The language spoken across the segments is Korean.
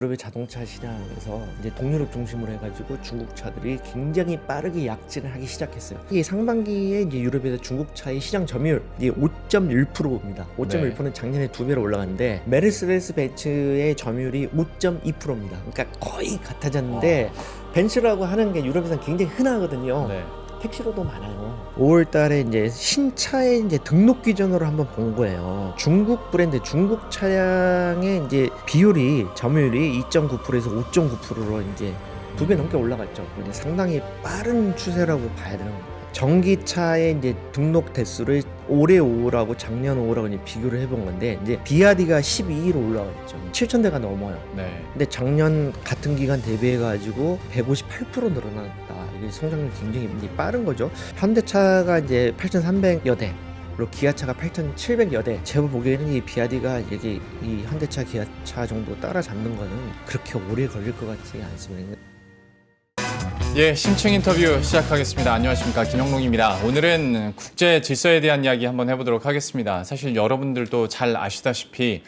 유럽의 자동차 시장에서 이제 동유럽 중심으로 해가지고 중국 차들이 굉장히 빠르게 약진을 하기 시작했어요. 이 상반기에 이제 유럽에서 중국 차의 시장 점유율 이제 5.1%입니다. 5.1%는 작년에 2배로 올라갔는데 메르세데스 벤츠의 점유율이 5.2%입니다. 그러니까 거의 같아졌는데 벤츠라고 하는 게 유럽에서는 굉장히 흔하거든요. 네. 택시로도 많아요. 5월 달에 이제 신차의 이제 등록 기준으로 한번 본 거예요. 중국 브랜드, 중국 차량의 이제 비율이 점유율이 2.9%에서 5.9%로 이제 2배 넘게 올라갔죠. 이제 상당히 빠른 추세라고 봐야 되는 거예요. 전기차의 이제 등록 대수를 올해 5월하고 작년 5월하고 이제 비교를 해본 건데 이제 비아디가 12위로 올라갔죠. 7,000대가 넘어요. 네. 근데 작년 같은 기간 대비해가지고 158% 늘어났다. 이게 성장률이 굉장히 빠른 거죠. 현대차가 이제 8,300여 대. 그리고 기아차가 8,700여 대. 제가 보기에는 이 비아디가 이게 이 현대차, 기아차 정도 따라잡는 거는 그렇게 오래 걸릴 것 같지 않습니다. 예, 심층 인터뷰 시작하겠습니다. 안녕하십니까, 김영롱입니다. 오늘은 국제 질서에 대한 이야기 한번 해보도록 하겠습니다. 사실 여러분들도 잘 아시다시피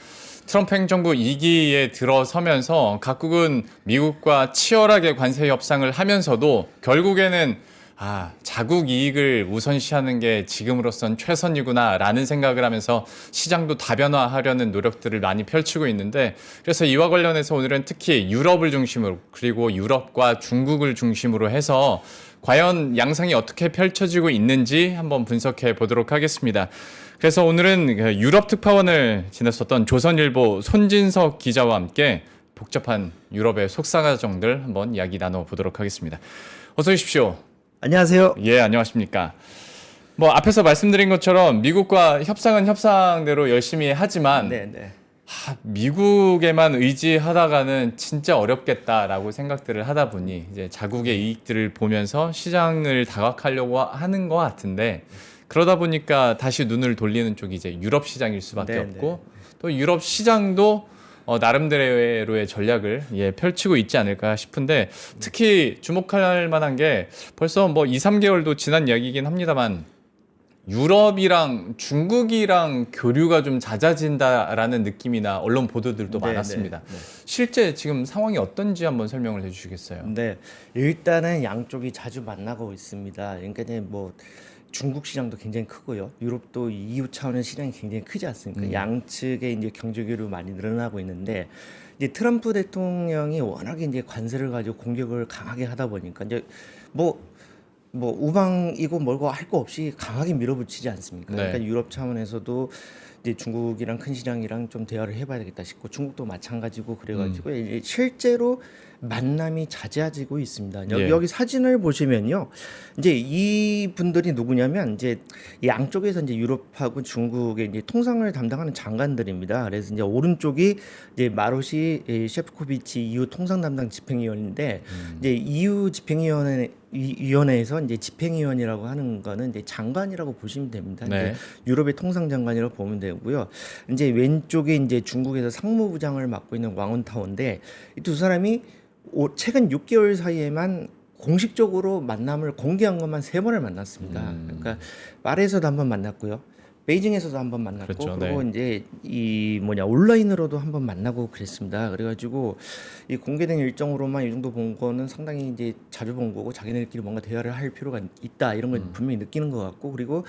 트럼프 행정부 2기에 들어서면서 각국은 미국과 치열하게 관세 협상을 하면서도 결국에는 자국 이익을 우선시하는 게 지금으로선 최선이구나라는 생각을 하면서 시장도 다변화하려는 노력들을 많이 펼치고 있는데, 그래서 이와 관련해서 오늘은 특히 유럽을 중심으로, 그리고 유럽과 중국을 중심으로 해서 과연 양상이 어떻게 펼쳐지고 있는지 한번 분석해 보도록 하겠습니다. 그래서 오늘은 유럽 특파원을 지냈었던 조선일보 손진석 기자와 함께 복잡한 유럽의 속사정들 한번 이야기 나눠보도록 하겠습니다. 어서 오십시오. 안녕하세요. 예, 안녕하십니까. 앞에서 말씀드린 것처럼 미국과 협상은 협상대로 열심히 하지만 네네. 미국에만 의지하다가는 진짜 어렵겠다라고 생각들을 하다 보니 이제 자국의 이익들을 보면서 시장을 다각하려고 하는 것 같은데, 그러다 보니까 다시 눈을 돌리는 쪽이 이제 유럽 시장일 수밖에 네네. 없고, 또 유럽 시장도 나름대로의 전략을 펼치고 있지 않을까 싶은데, 특히 주목할 만한 게 벌써 2, 3개월도 지난 이야기이긴 합니다만 유럽이랑 중국이랑 교류가 좀 잦아진다라는 느낌이나 언론 보도들도 많았습니다. 네. 실제 지금 상황이 어떤지 한번 설명을 해주시겠어요? 네, 일단은 양쪽이 자주 만나고 있습니다. 그러니까 이제 중국 시장도 굉장히 크고요. 유럽도 EU 차원의 시장이 굉장히 크지 않습니까? 양측의 이제 경제 교류 많이 늘어나고 있는데, 이제 트럼프 대통령이 워낙에 이제 관세를 가지고 공격을 강하게 하다 보니까 이제 우방이고 뭐고 할 거 없이 강하게 밀어붙이지 않습니까? 네. 그러니까 유럽 차원에서도 이제 중국이랑 큰 시장이랑 좀 대화를 해봐야 되겠다 싶고, 중국도 마찬가지고 그래가지고 이제 실제로 만남이 잦아지고 있습니다. 예. 여기 사진을 보시면요, 이제 이 분들이 누구냐면 이제 양쪽에서 이제 유럽하고 중국의 이제 통상을 담당하는 장관들입니다. 그래서 이제 오른쪽이 이제 마로시 셰프코비치 EU 통상 담당 집행위원인데, 이제 EU 위원회에서 이제 집행위원이라고 하는 거는 이제 장관이라고 보시면 됩니다. 네. 이제 유럽의 통상 장관이라고 보면 되고요. 이제 왼쪽에 이제 중국에서 상무부장을 맡고 있는 왕원타오인데, 이 두 사람이 최근 6개월 사이에만 공식적으로 만남을 공개한 것만 3번을 만났습니다. 그러니까 파리에서도 한번 만났고요, 베이징에서도 한번 만났고, 그렇죠. 그리고 네. 이제 온라인으로도 한번 만나고 그랬습니다. 그래가지고 이 공개된 일정으로만 이 정도 본 거는 상당히 이제 자주 본 거고, 자기네들끼리 뭔가 대화를 할 필요가 있다 이런 걸 분명히 느끼는 것 같고, 그리고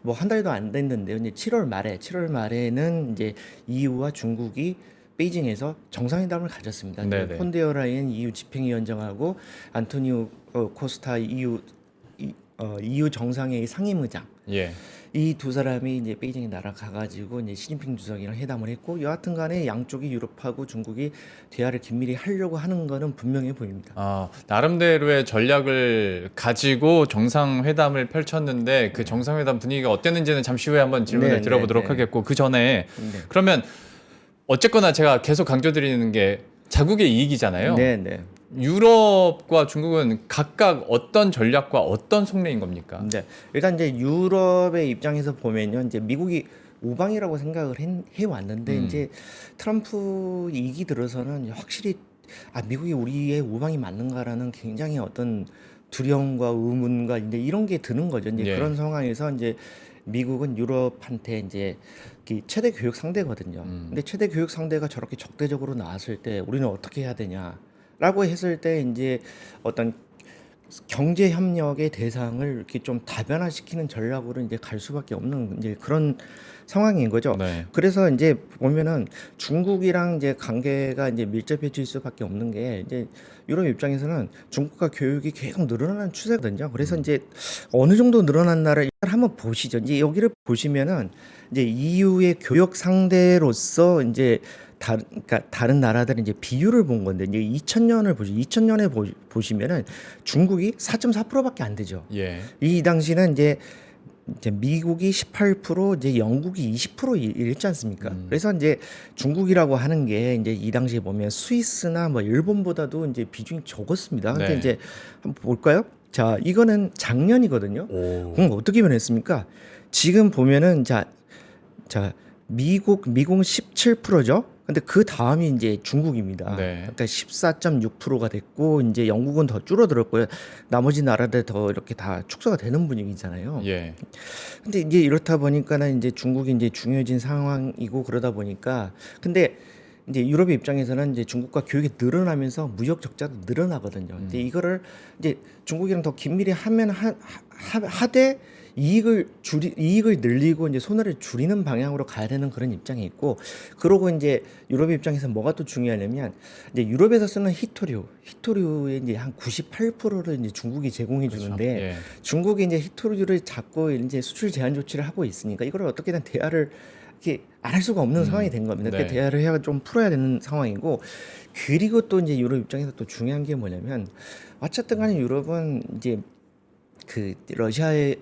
한 달도 안 됐는데요. 이제 7월 말에는 이제 EU와 중국이 베이징에서 정상회담을 가졌습니다. 네네. 폰데어라이엔 EU 집행위원장하고 안토니오 코스타 EU 정상회의 상임의장, 예. 이 두 사람이 이제 베이징에 날아가가지고 이제 시진핑 주석이랑 회담을 했고, 여하튼간에 양쪽이 유럽하고 중국이 대화를 긴밀히 하려고 하는 거는 분명해 보입니다. 나름대로의 전략을 가지고 정상회담을 펼쳤는데 그 정상회담 분위기가 어땠는지는 잠시 후에 한번 질문을 네, 드려보도록 네. 하겠고, 그 전에 네. 그러면 어쨌거나 제가 계속 강조드리는 게 자국의 이익이잖아요. 네. 유럽과 중국은 각각 어떤 전략과 어떤 속내인 겁니까? 네. 일단 이제 유럽의 입장에서 보면요, 이제 미국이 우방이라고 생각을 해왔는데, 이제 트럼프 2기 들어서는 확실히 미국이 우리의 우방이 맞는가라는 굉장히 어떤 두려움과 의문과 이제 이런 게 드는 거죠. 이제 예. 그런 상황에서 이제 미국은 유럽한테 이제 최대 교육 상대거든요. 음. 근데 최대 교육 상대가 저렇게 적대적으로 나왔을 때 우리는 어떻게 해야 되냐라고 했을 때 이제 어떤 경제 협력의 대상을 이렇게 좀 다변화시키는 전략으로 이제 갈 수밖에 없는 이제 그런 상황인 거죠. 네. 그래서 이제 보면은 중국이랑 이제 관계가 이제 밀접해질 수밖에 없는 게 이제 유럽 입장에서는 중국과 교육이 계속 늘어나는 추세거든요. 그래서 이제 어느 정도 늘어난 나라 일단 한번 보시죠. 이제 여기를 보시면은 이제 EU의 교역 상대로서 이제 그러니까 다른 나라들은 이제 비율을 본 건데 이제 2000년을 보시 2000년에 보시면은 중국이 4.4%밖에 안 되죠. 예. 이 당시는 이제 미국이 18% 이제 영국이 20% 잃지 않습니까? 그래서 이제 중국이라고 하는 게 이제 이 당시에 보면 스위스나 뭐 일본보다도 이제 비중이 적었습니다. 근데 네. 이제 한번 볼까요? 자, 이거는 작년이거든요. 오. 그럼 어떻게 변했습니까? 지금 보면은 미국은 17%죠. 근데 그 다음이 이제 중국입니다. 네. 그러니까 14.6%가 됐고 이제 영국은 더 줄어들었고요. 나머지 나라들 더 이렇게 다 축소가 되는 분위기잖아요. 예. 근데 이제 이렇다 보니까는 이제 중국이 이제 중요해진 상황이고 그러다 보니까 근데 이제 유럽의 입장에서는 이제 중국과 교육이 늘어나면서 무역 적자도 늘어나거든요. 근데 이거를 이제 중국이랑 더 긴밀히 하면 하되 이익을 늘리고 이제 손해를 줄이는 방향으로 가야 되는 그런 입장이 있고 그러고 이제 유럽의 입장에서 뭐가 또 중요하냐면 이제 유럽에서 쓰는 히토류의 이제 한 98%를 이제 중국이 제공해 주는데 예. 중국이 이제 히토류를 잡고 이제 수출 제한 조치를 하고 있으니까 이걸 어떻게든 대화를 이렇게 안 할 수가 없는 상황이 된 겁니다. 네. 그러니까 대화를 해야 좀 풀어야 되는 상황이고 그리고 또 이제 유럽 입장에서 또 중요한 게 뭐냐면 어쨌든 간에 유럽은 이제 그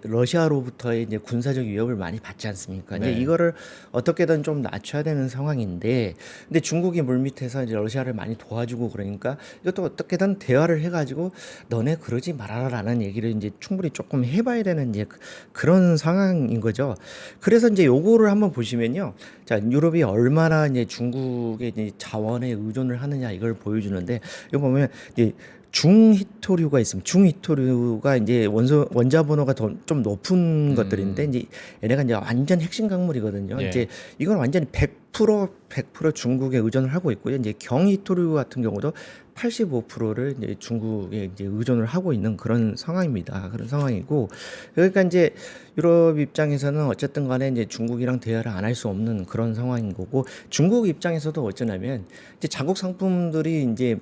러시아로부터의 이제 군사적 위협을 많이 받지 않습니까? 네. 이제 이거를 어떻게든 좀 낮춰야 되는 상황인데, 근데 중국이 물밑에서 이제 러시아를 많이 도와주고 그러니까 이것도 어떻게든 대화를 해가지고 너네 그러지 말아라라는 얘기를 이제 충분히 조금 해봐야 되는 이제 그런 상황인 거죠. 그래서 이제 요거를 한번 보시면요, 자 유럽이 얼마나 이제 중국의 이제 자원에 의존을 하느냐 이걸 보여주는데, 이거 보면 이제 중히토류가 있습니다. 중히토류가 이제 원자 번호가 더 좀 높은 것들인데 이제 얘네가 이제 완전 핵심 강물이거든요. 예. 이제 이건 완전히 100% 중국에 의존을 하고 있고요. 이제 경히토류 같은 경우도 85%를 이제 중국에 이제 의존을 하고 있는 그런 상황입니다. 그런 상황이고, 그러니까 이제 유럽 입장에서는 어쨌든 간에 이제 중국이랑 대화를 안 할 수 없는 그런 상황인 거고, 중국 입장에서도 어쩌냐면 이제 자국 상품들이 이제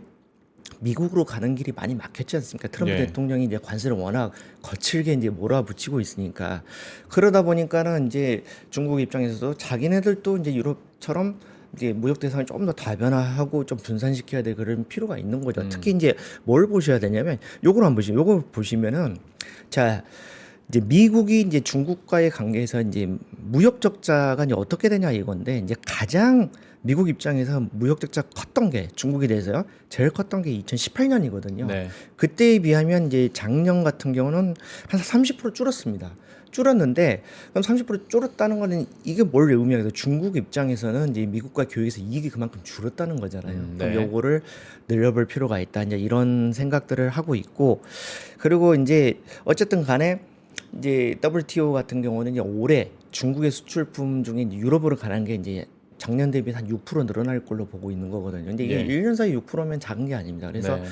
미국으로 가는 길이 많이 막혔지 않습니까? 트럼프 예. 대통령이 이제 관세를 워낙 거칠게 이제 몰아붙이고 있으니까 그러다 보니까는 이제 중국 입장에서도 자기네들도 이제 유럽처럼 이제 무역 대상을 좀 더 다변화하고 좀 분산시켜야 될 그런 필요가 있는 거죠. 특히 이제 뭘 보셔야 되냐면 요걸 한번 보시면 요걸 보시면은 자 이제 미국이 이제 중국과의 관계에서 이제 무역 적자가 이제 어떻게 되냐 이건데 이제 가장 미국 입장에서 무역 적자 컸던 게 중국에 대해서요. 제일 컸던 게 2018년이거든요. 네. 그때에 비하면 이제 작년 같은 경우는 한 30% 줄었습니다. 줄었는데 그럼 30% 줄었다는 거는 이게 뭘 의미하겠어요? 중국 입장에서는 이제 미국과 교역에서 이익이 그만큼 줄었다는 거잖아요. 그럼 네. 요거를 늘려볼 필요가 있다. 이제 이런 생각들을 하고 있고 그리고 이제 어쨌든 간에 이제 WTO 같은 경우는 이제 올해 중국의 수출품 중에 이제 유럽으로 가는 게 이제 작년 대비 한 6% 늘어날 걸로 보고 있는 거거든요. 근데 이게 예. 1년 사이 6%면 작은 게 아닙니다. 그래서 네.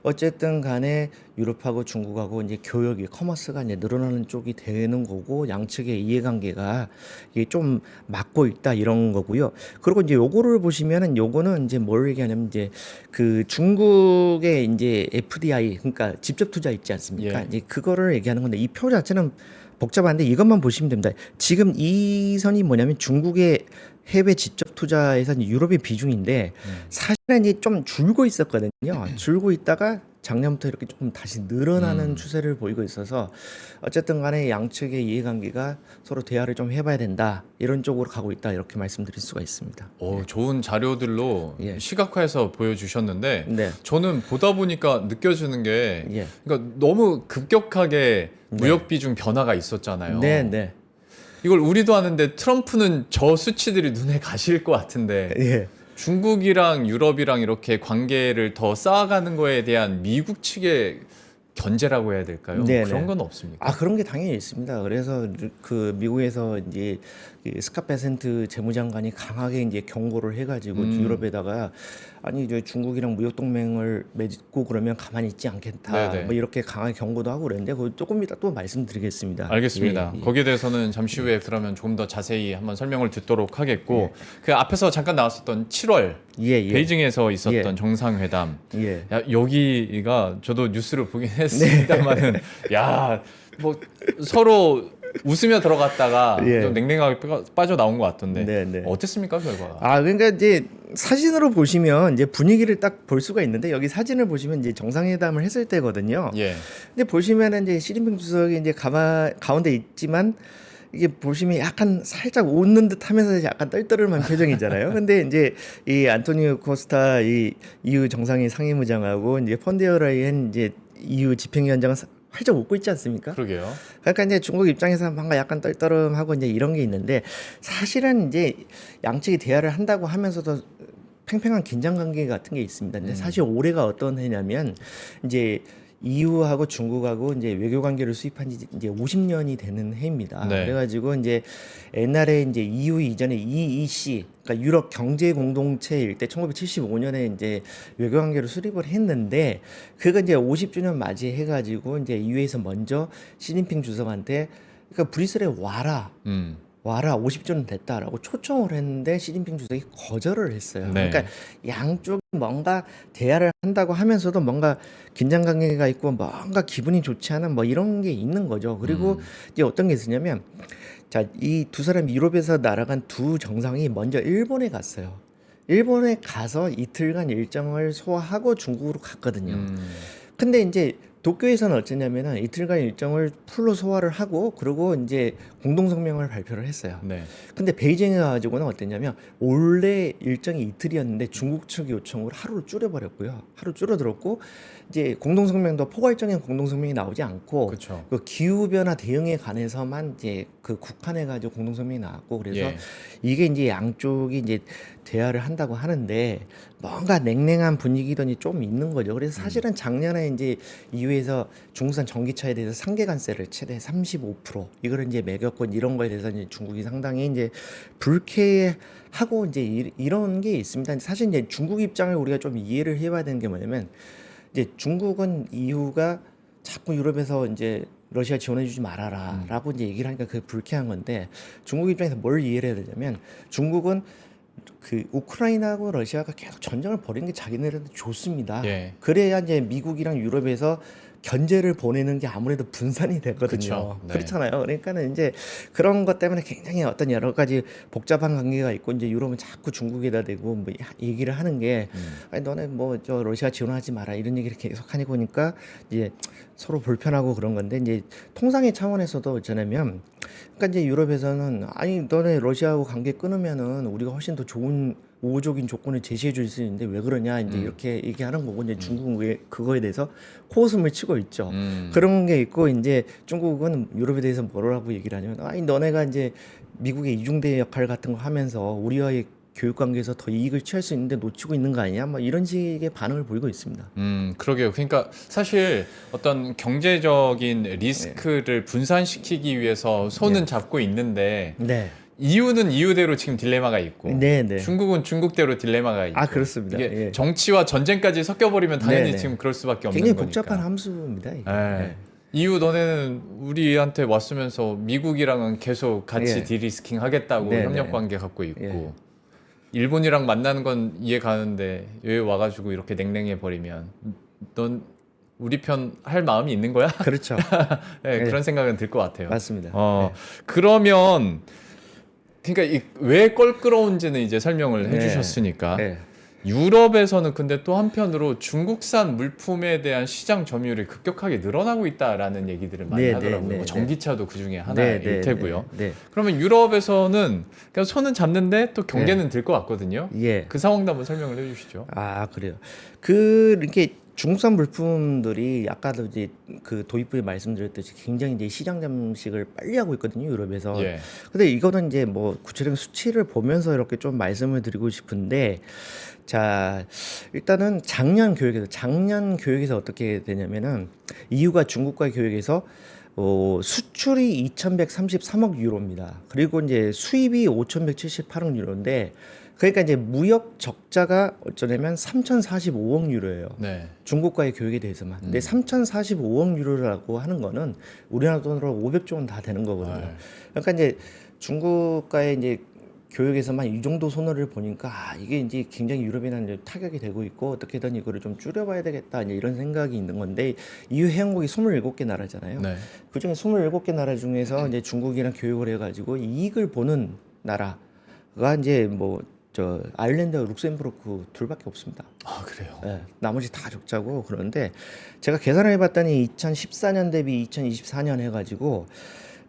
어쨌든 간에 유럽하고 중국하고 이제 교역이 커머스가 이제 늘어나는 쪽이 되는 거고 양측의 이해관계가 이게 좀 맞고 있다 이런 거고요. 그리고 이제 요거를 보시면은 요거는 이제 뭘 얘기하냐면 이제 그 중국의 이제 FDI 그러니까 직접 투자 있지 않습니까? 예. 이제 그거를 얘기하는 건데 이 표 자체는 복잡한데 이것만 보시면 됩니다. 지금 이 선이 뭐냐면 중국의 해외 직접 투자에서 유럽의 비중인데 사실은 이제 좀 줄고 있었거든요. 줄고 있다가 작년부터 이렇게 조금 다시 늘어나는 추세를 보이고 있어서 어쨌든 간에 양측의 이해관계가 서로 대화를 좀 해봐야 된다. 이런 쪽으로 가고 있다. 이렇게 말씀드릴 수가 있습니다. 오, 좋은 자료들로 예. 시각화해서 보여주셨는데 네. 저는 보다 보니까 느껴지는 게 예. 그러니까 너무 급격하게 무역 비중 변화가 있었잖아요. 네, 네. 이걸 우리도 하는데 트럼프는 저 수치들이 눈에 가실 것 같은데 예. 중국이랑 유럽이랑 이렇게 관계를 더 쌓아가는 거에 대한 미국 측의 견제라고 해야 될까요? 네네. 그런 건 없습니까? 아, 그런 게 당연히 있습니다. 그래서 그 미국에서 이제 그 스캇 베센트 재무장관이 강하게 이제 경고를 해가지고 유럽에다가 아니 저 중국이랑 무역 동맹을 맺고 그러면 가만히 있지 않겠다. 네네. 뭐 이렇게 강하게 경고도 하고 그랬는데 그거 조금 이따 또 말씀드리겠습니다. 알겠습니다. 예, 예. 거기에 대해서는 잠시 후에 그러면 조금 더 자세히 한번 설명을 듣도록 하겠고 그 앞에서 잠깐 나왔었던 7월 예, 예. 베이징에서 있었던 예. 정상회담. 예. 야, 여기가 저도 뉴스를 보긴 했습니다만은 야, 뭐 서로 웃으며 들어갔다가 예. 좀 냉랭하게 빠져 나온 것 같던데 네, 네. 어땠습니까 결과가? 아, 그러니까 이제 사진으로 보시면 이제 분위기를 딱 볼 수가 있는데 여기 사진을 보시면 이제 정상회담을 했을 때거든요. 예. 근데 보시면은 이제 시진핑 주석이 이제 가운데 있지만 이게 보시면 약간 살짝 웃는 듯 하면서 약간 떨떠름한 표정이잖아요. 근데 이제 이 안토니오 코스타 이 EU 정상회 상임의장하고 이제 펀데어라이엔 이제 EU 집행위원장은 활짝 웃고 있지 않습니까? 그러게요. 그러니까 이제 중국 입장에서 뭔가 약간 떨떠름하고 이제 이런 게 있는데 사실은 이제 양측이 대화를 한다고 하면서도 팽팽한 긴장 관계 같은 게 있습니다. 근데 사실 올해가 어떤 해냐면 이제 EU하고 중국하고 이제 외교 관계를 수립한 지 이제 50년이 되는 해입니다. 네. 그래가지고 이제 옛날에 이제 EU 이전에 EEC, 그러니까 유럽 경제 공동체일 때 1975년에 이제 외교 관계를 수립을 했는데 그거 이제 50주년 맞이해가지고 이제 EU에서 먼저 시진핑 주석한테 그러니까 브뤼셀에 와라 50주년 됐다라고 초청을 했는데 시진핑 주석이 거절을 했어요. 네. 그러니까 양쪽이 뭔가 대화를 한다고 하면서도 뭔가 긴장 관계가 있고 뭔가 기분이 좋지 않은 뭐 이런 게 있는 거죠. 그리고 이제 어떤 게 있었냐면 자, 이 두 사람이 유럽에서 날아간 두 정상이 먼저 일본에 갔어요. 일본에 가서 이틀간 일정을 소화하고 중국으로 갔거든요. 근데 이제 도쿄에서는 어쩌냐면은 이틀간 일정을 풀로 소화를 하고 그리고 이제 공동성명을 발표를 했어요. 네. 근데 베이징에 가지고는 어땠냐면 원래 일정이 이틀이었는데 중국 측 요청으로 하루를 줄여버렸고요. 하루 줄어들었고 이제 공동성명도 포괄적인 공동성명이 나오지 않고 그렇죠. 그 기후 변화 대응에 관해서만 이제 그 국한해 가지고 공동성명이 나왔고 그래서 예. 이게 이제 양쪽이 이제 대화를 한다고 하는데 뭔가 냉랭한 분위기더니 좀 있는 거죠. 그래서 사실은 작년에 이제 EU에서 중국산 전기차에 대해서 상계관세를 최대 35% 이거를 이제 매겼고 이런 거에 대해서 이제 중국이 상당히 이제 불쾌하고 이제 이런 게 있습니다. 사실 이제 중국 입장을 우리가 좀 이해를 해봐야 되는 게 뭐냐면 이제 중국은 EU가 자꾸 유럽에서 이제 러시아 지원해주지 말아라라고 이제 얘기를 하니까 그게 불쾌한 건데 중국 입장에서 뭘 이해를 해야 되냐면 중국은 그 우크라이나하고 러시아가 계속 전쟁을 벌이는 게 자기네들한테 좋습니다. 예. 그래야 이제 미국이랑 유럽에서 견제를 보내는 게 아무래도 분산이 되거든요. 그쵸. 네. 그렇잖아요. 그러니까는 이제 그런 것 때문에 굉장히 어떤 여러 가지 복잡한 관계가 있고 이제 유럽은 자꾸 중국에다 대고 뭐 얘기를 하는 게 아니 너네 뭐 저 러시아 지원하지 마라 이런 얘기를 계속 하니 보니까 이제 서로 불편하고 그런 건데 이제 통상의 차원에서도 어쩌냐면 그러니까 이제 유럽에서는 아니 너네 러시아하고 관계 끊으면은 우리가 훨씬 더 좋은 우호적인 조건을 제시해 줄 수 있는데 왜 그러냐 이제 이렇게 얘기하는 거고 이제 중국은 왜 그거에 대해서 코웃음을 치고 있죠. 그런 게 있고 이제 중국은 유럽에 대해서 뭐라고 얘기를 하냐면 아니 너네가 이제 미국의 이중대 역할 같은 거 하면서 우리와의 교육 관계에서 더 이익을 취할 수 있는데 놓치고 있는 거 아니냐? 뭐 이런 식의 반응을 보이고 있습니다. 그러게요. 그러니까 사실 어떤 경제적인 리스크를 분산시키기 위해서 손은 잡고 있는데 네. EU는 EU대로 지금 딜레마가 있고 네, 네. 중국은 중국대로 딜레마가 있고 아, 그렇습니다. 이게 예. 정치와 전쟁까지 섞여버리면 당연히 네, 네. 지금 그럴 수밖에 없는 굉장히 거니까. 복잡한 함수입니다. 이게. 예. 네. EU 너네는 우리한테 왔으면서 미국이랑은 계속 같이 예. 디리스킹 하겠다고 네, 협력 네. 관계 갖고 있고 예. 일본이랑 만나는 건 이해 가는데 여기 와가지고 이렇게 냉랭해 버리면 넌 우리 편 할 마음이 있는 거야? 그렇죠. 네, 네. 그런 생각은 들 것 같아요. 맞습니다. 그러면 그러니까 왜 껄끄러운지는 이제 설명을 네. 해주셨으니까 네. 유럽에서는 근데 또 한편으로 중국산 물품에 대한 시장 점유율이 급격하게 늘어나고 있다라는 얘기들을 많이 네, 하더라고요. 네, 네, 뭐 네. 전기차도 그 중에 네, 하나일 네, 테고요. 네, 네. 그러면 유럽에서는 그냥 손은 잡는데 또 경계는 들 것 같거든요. 예. 그 상황도 한번 설명을 해주시죠. 아, 그래요. 그 이렇게 중국산 물품들이 아까도 이제 그 도입부에 말씀드렸듯이 굉장히 이제 시장 잠식을 빨리 하고 있거든요, 유럽에서. 예. 근데 이거는 이제 뭐 구체적인 수치를 보면서 이렇게 좀 말씀을 드리고 싶은데, 자, 일단은 작년 교육에서 어떻게 되냐면은 EU가 중국과의 교육에서 수출이 2,133억 유로입니다. 그리고 이제 수입이 5,178억 유로인데, 그러니까 이제 무역 적자가 어쩌냐면 3,045억 유로예요. 네. 중국과의 교육에 대해서만. 근데 3,045억 유로라고 하는 거는 우리나라 돈으로 500조 원 다 되는 거거든요. 네. 그러니까 이제 중국과의 이제 교육에서만 이 정도 손해를 보니까 이게 이제 굉장히 유럽에는 이제 타격이 되고 있고 어떻게든 이거를 좀 줄여봐야 되겠다 이제 이런 생각이 있는 건데 EU 회원국이 27개 나라잖아요. 네. 그중에 27개 나라 중에서 이제 중국이랑 교육을 해가지고 이익을 보는 나라가 이제 뭐 저 아일랜드와 룩셈부르크 둘밖에 없습니다. 아, 그래요. 예, 나머지 다 적자고. 그런데 제가 계산을 해봤더니 2014년 대비 2024년 해가지고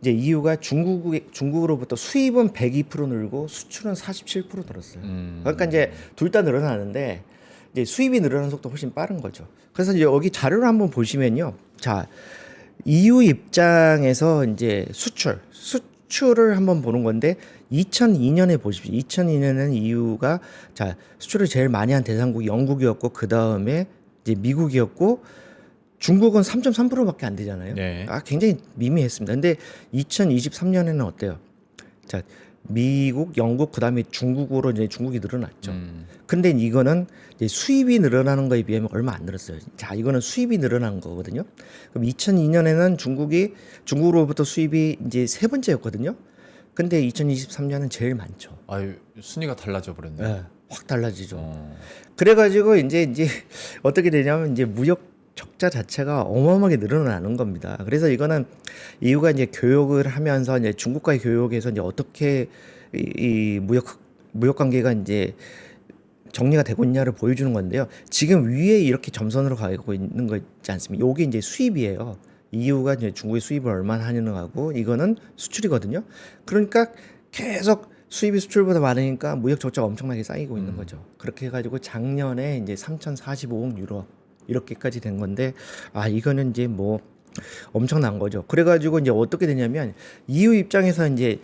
이제 EU가 중국으로부터 수입은 102% 늘고 수출은 47% 늘었어요. 그러니까 이제 둘 다 늘어나는데 이제 수입이 늘어나는 속도 훨씬 빠른 거죠. 그래서 이제 여기 자료를 한번 보시면요. 자, EU 입장에서 이제 수출을 한번 보는 건데 2002년에 보십시오. 2002년에는 EU가 자 수출을 제일 많이 한 대상국이 영국이었고 그 다음에 이제 미국이었고 중국은 3.3%밖에 안 되잖아요. 네. 굉장히 미미했습니다. 근데 2023년에는 어때요? 자 미국, 영국 그다음에 중국으로 이제 중국이 늘어났죠. 근데 이거는 이제 수입이 늘어나는 거에 비하면 얼마 안 늘었어요. 자, 이거는 수입이 늘어난 거거든요. 그럼 2002년에는 중국으로부터 수입이 이제 세 번째였거든요. 근데 2023년은 제일 많죠. 아유, 순위가 달라져 버렸네요. 네, 확 달라지죠. 그래가지고 이제 어떻게 되냐면 이제 무역 적자 자체가 어마어마하게 늘어나는 겁니다. 그래서 이거는 EU가 이제 교역을 하면서 이제 중국과의 교역에서 이제 어떻게 이 무역 관계가 이제 정리가 되고 있냐를 보여주는 건데요. 지금 위에 이렇게 점선으로 가고 있는 거 있지 않습니까? 요게 이제 수입이에요. EU가 이제 중국의 수입을 얼마나 하느냐고 이거는 수출이거든요. 그러니까 계속 수입이 수출보다 많으니까 무역 적자가 엄청나게 쌓이고 있는 거죠. 그렇게 해가지고 작년에 이제 3,045억 유로 이렇게까지 된 건데 이거는 이제 뭐 엄청난 거죠. 그래가지고 이제 어떻게 되냐면 EU 입장에서 이제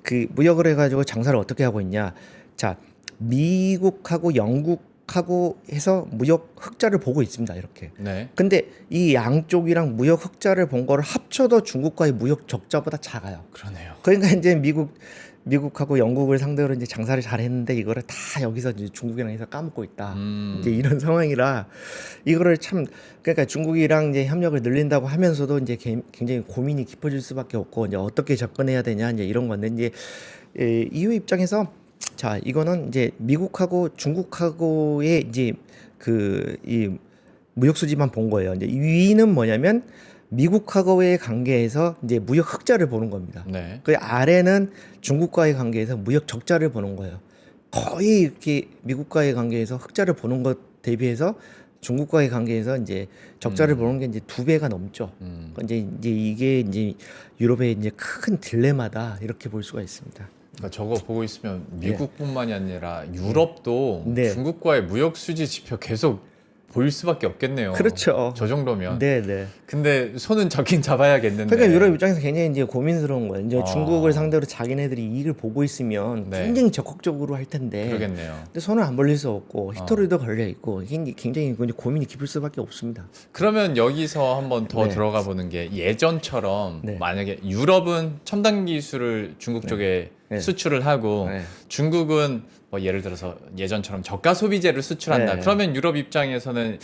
그 무역을 해가지고 장사를 어떻게 하고 있냐. 자, 미국하고 영국하고 해서 무역 흑자를 보고 있습니다. 이렇게. 네. 근데 이 양쪽이랑 무역 흑자를 본 거를 합쳐도 중국과의 무역 적자보다 작아요. 그러네요. 그러니까 이제 미국하고 영국을 상대로 이제 장사를 잘했는데 이거를 다 여기서 이제 중국이랑 해서 까먹고 있다. 이제 이런 상황이라 이거를 참 그러니까 중국이랑 이제 협력을 늘린다고 하면서도 이제 굉장히 고민이 깊어질 수밖에 없고 이제 어떻게 접근해야 되냐 이제 이런 건데 이제 EU 입장에서 자 이거는 이제 미국하고 중국하고의 이제 그 이 무역 수지만 본 거예요. 이제 위는 뭐냐면 미국하고의 관계에서 이제 무역 흑자를 보는 겁니다. 네. 그 아래는 중국과의 관계에서 무역 적자를 보는 거예요. 거의 이렇게 미국과의 관계에서 흑자를 보는 것 대비해서 중국과의 관계에서 이제 적자를 보는 게 이제 2배가 넘죠. 이제 이게 이제 유럽의 이제 큰 딜레마다 이렇게 볼 수가 있습니다. 그러니까 저거 보고 있으면 미국뿐만이 아니라 유럽도 네. 중국과의 무역 수지 지표 계속 보일 수밖에 없겠네요. 그렇죠. 저 정도면. 네. 근데 손은 잡긴 잡아야겠는데. 그러니까 유럽 입장에서 굉장히 이제 고민스러운 거예요. 이제 중국을 상대로 자기네들이 이익을 보고 있으면 네. 굉장히 적극적으로 할 텐데. 그러겠네요. 근데 손을 안 벌릴 수 없고 히토리도 걸려 있고 굉장히 고민이 깊을 수밖에 없습니다. 그러면 여기서 한번 더 네. 들어가 보는 게 예전처럼 네. 만약에 유럽은 첨단 기술을 중국 쪽에 네. 수출을 하고 네. 중국은 뭐 예를 들어서 예전처럼 저가 소비재를 수출한다. 네. 그러면 유럽 입장에서는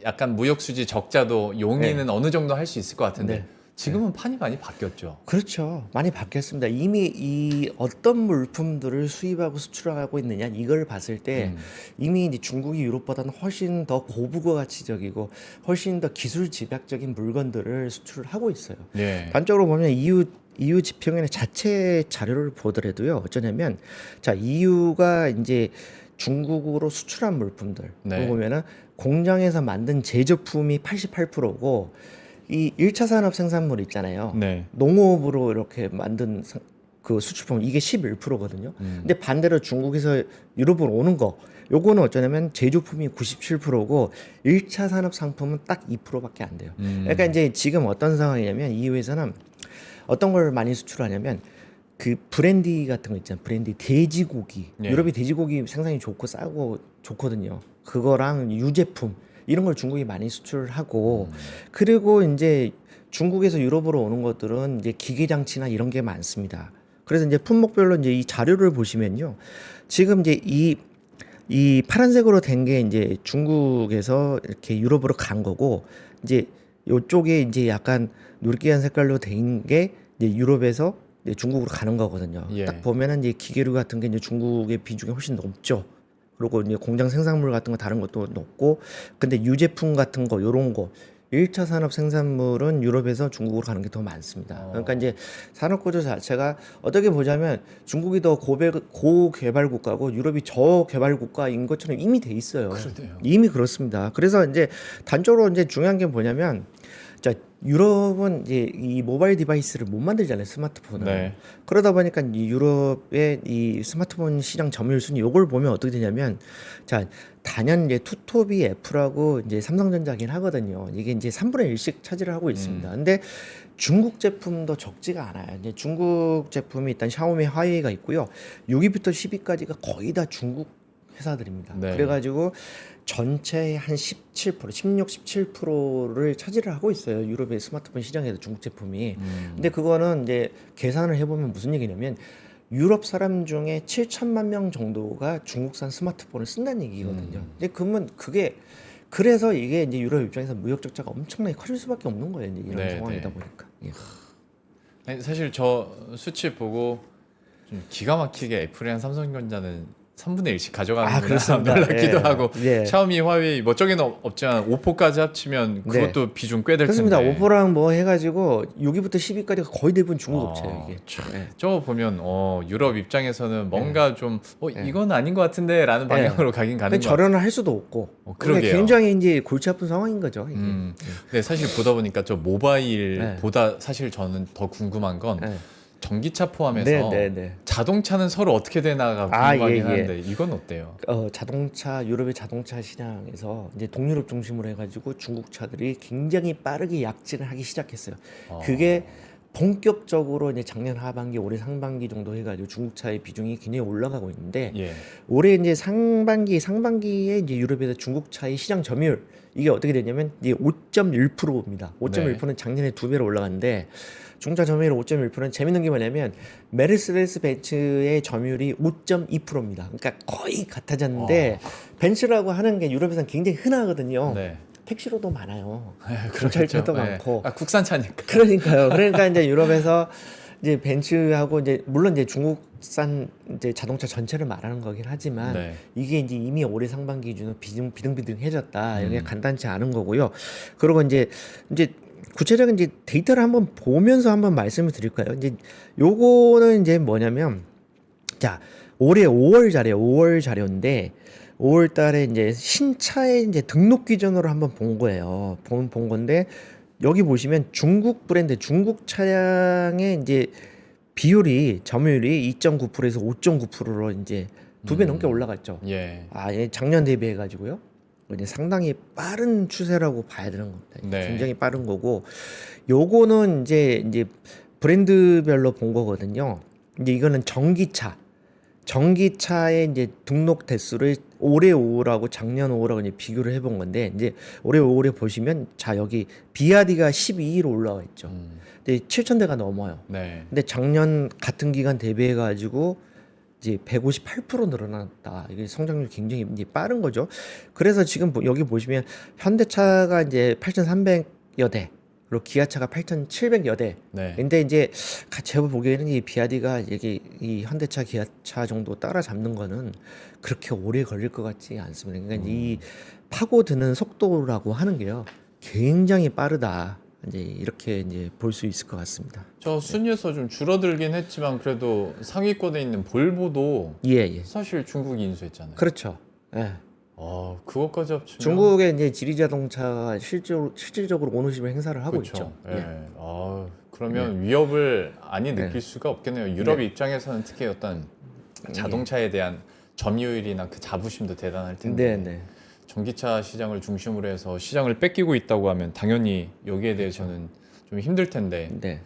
약간 무역 수지 적자도 용인은 어느 정도 할 수 있을 것 같은데 네. 지금은 판이 많이 바뀌었죠. 그렇죠. 많이 바뀌었습니다. 이미 이 어떤 물품들을 수입하고 수출하고 있느냐 이걸 봤을 때 이미 이제 중국이 유럽보다는 훨씬 더 고부가 가치적이고 훨씬 더 기술 집약적인 물건들을 수출을 하고 있어요. 네. 단적으로 보면 EU 지평의 자체 자료를 보더라도요. 어쩌냐면 자 EU가 이제 중국으로 수출한 물품들 네. 보면은 공장에서 만든 제조품이 88%고 이 1차 산업 생산물 있잖아요. 네. 농업으로 이렇게 만든 그 수출품 이게 11%거든요. 근데 반대로 중국에서 유럽으로 오는 거 요거는 어쩌냐면 제조품이 97%고 1차 산업 상품은 딱 2%밖에 안 돼요. 그러니까 이제 지금 어떤 상황이냐면 이 회사는 어떤 걸 많이 수출하냐면 그 브랜디 같은 거 있잖아요. 브랜디 돼지고기. 예. 유럽이 돼지고기 생산이 좋고 싸고 좋거든요. 그거랑 유제품 이런 걸 중국이 많이 수출하고 그리고 이제 중국에서 유럽으로 오는 것들은 이제 기계 장치나 이런 게 많습니다. 그래서 이제 품목별로 이제 이 자료를 보시면요. 지금 이제 이 파란색으로 된 게 이제 중국에서 이렇게 유럽으로 간 거고 이제 요쪽에 이제 약간 누르끼한 색깔로 된 게 이제 유럽에서 이제 중국으로 가는 거거든요. 예. 딱 보면은 이제 기계류 같은 게 이제 중국의 비중이 훨씬 높죠. 그리고 이제 공장 생산물 같은 거 다른 것도 높고, 근데 유제품 같은 거 요런 거 1차 산업 생산물은 유럽에서 중국으로 가는 게 더 많습니다. 그러니까 이제 산업 구조 자체가 어떻게 보자면 중국이 더 고개발 국가고 유럽이 저개발 국가인 것처럼 이미 돼 있어요. 그러네요. 이미 그렇습니다. 그래서 이제 단적으로 이제 중요한 게 뭐냐면 자, 유럽은 이제 이 모바일 디바이스를 못 만들잖아요, 스마트폰을. 네. 그러다 보니까 이 유럽의 이 스마트폰 시장 점유율 순위 요걸 보면 어떻게 되냐면 자, 단연 이제 투톱이 애플하고 이제 삼성전자긴 하거든요. 이게 이제 3분의 1씩 차지를 하고 있습니다. 근데 중국 제품도 적지가 않아요. 이제 중국 제품이 일단 샤오미, 화웨이가 있고요. 6위부터 10위까지가 거의 다 중국 회사들입니다. 네. 그래가지고 전체의 한 17%, 16, 17%를 차지를 하고 있어요. 유럽의 스마트폰 시장에서 중국 제품이. 근데 그거는 이제 계산을 해보면 무슨 얘기냐면 유럽 사람 중에 7천만 명 정도가 중국산 스마트폰을 쓴다는 얘기거든요. 근데 그러면 그게 그래서 이게 이제 유럽 입장에서 무역 적자가 엄청나게 커질 수밖에 없는 거예요. 이제 이런 네, 상황이다 네. 보니까. 예. 아니, 사실 저 수치 보고 좀 기가 막히게 애플이랑 삼성전자는 3분의 1씩 가져가는구나 그렇습니다. 놀랍기도 예. 하고 예. 샤오미, 화웨이 뭐 저기는 없지만 오포까지 합치면 그것도 비중 꽤 될 텐데. 그렇습니다. 오포랑 뭐 해가지고 6위부터 10위까지가 거의 대부분 중국 업체예요. 이게. 예. 저거 보면 유럽 입장에서는 뭔가 좀 예. 이건 아닌 것 같은데라는 방향으로 가긴 가는 것 같아요. 절연을 할 수도 없고. 그러게요. 그러니까 굉장히 이제 골치 아픈 상황인 거죠. 이게. 근데 사실 보다 보니까 저 모바일보다 사실 저는 더 궁금한 건 예. 전기차 포함해서 네. 자동차는 서로 어떻게 되나가 궁금하긴 한데 이건 어때요? 자동차 유럽의 자동차 시장에서 이제 동유럽 중심으로 해가지고 중국 차들이 굉장히 빠르게 약진을 하기 시작했어요. 그게 본격적으로 이제 작년 하반기, 올해 상반기 정도 해가지고 중국차의 비중이 굉장히 올라가고 있는데 예. 올해 이제 상반기에 이제 유럽에서 중국차의 시장 점유율 이게 어떻게 되냐면 이제 5.1%입니다. 5.1%는 작년에 2배로 올라갔는데 중국차 점유율 5.1%는 재밌는 게 뭐냐면 메르세데스 벤츠의 점유율이 5.2%입니다. 그러니까 거의 같아졌는데 벤츠라고 하는 게 유럽에서는 굉장히 흔하거든요. 네. 택시로도 많아요. 그렇죠. 경찰차도 많고. 국산차니까. 그러니까요. 그러니까 이제 유럽에서 이제 벤츠하고 이제 물론 이제 중국산 이제 자동차 전체를 말하는 거긴 하지만 네. 이게 이제 이미 올해 상반기 기준으로 비등비등해졌다. 이게 간단치 않은 거고요. 그리고 이제 구체적인 이제 데이터를 한번 보면서 한번 말씀을 드릴까요? 이제 요거는 이제 뭐냐면 자 올해 5월 자료인데 5월 달에 이제 신차의 이제 등록 기준으로 한번 본 거예요. 본 건데 여기 보시면 중국 브랜드 중국 차량의 이제 비율이 점유율이 2.9%에서 5.9%로 이제 2배 넘게 올라갔죠. 예. 예, 작년 대비해 가지고요. 이제 상당히 빠른 추세라고 봐야 되는 겁니다. 네. 굉장히 빠른 거고, 요거는 이제 브랜드별로 본 거거든요. 이제 이거는 전기차의 이제 등록 대수를 올해 5월하고 작년 5월하고 이제 비교를 해본 건데, 이제 올해 5월에 보시면 자 여기 비아디가 12위로 올라와 있죠. 근데 7,000대가 넘어요. 네. 근데 작년 같은 기간 대비해 가지고 이제 158% 늘어났다. 이게 성장률이 굉장히 이제 빠른 거죠. 그래서 지금 여기 보시면 현대차가 이제 8,300여 대, 그리고 기아차가 8,700여 대. 네. 근데 이제 제가 보기에는 이 비아디가 이 현대차, 기아차 정도 따라잡는 거는 그렇게 오래 걸릴 것 같지 않습니다. 그러니까 이 파고드는 속도라고 하는 게요, 굉장히 빠르다. 이제 이렇게 이제 볼 수 있을 것 같습니다. 저 순위에서 좀 줄어들긴 했지만 그래도 상위권에 있는 볼보도 예. 사실 중국이 인수했잖아요. 그렇죠. 예. 그것까지 합치면 중국의 이제 지리자동차가 실질적으로 오너십을 행사를 하고 그쵸. 있죠. 예. 그러면 위협을 아니 느낄 네. 수가 없겠네요. 유럽 입장에서는 특히 어떤 자동차에 대한 점유율이나 그 자부심도 대단할 텐데 네네. 전기차 시장을 중심으로 해서 시장을 뺏기고 있다고 하면 당연히 여기에 대해서는 좀 힘들 텐데 네.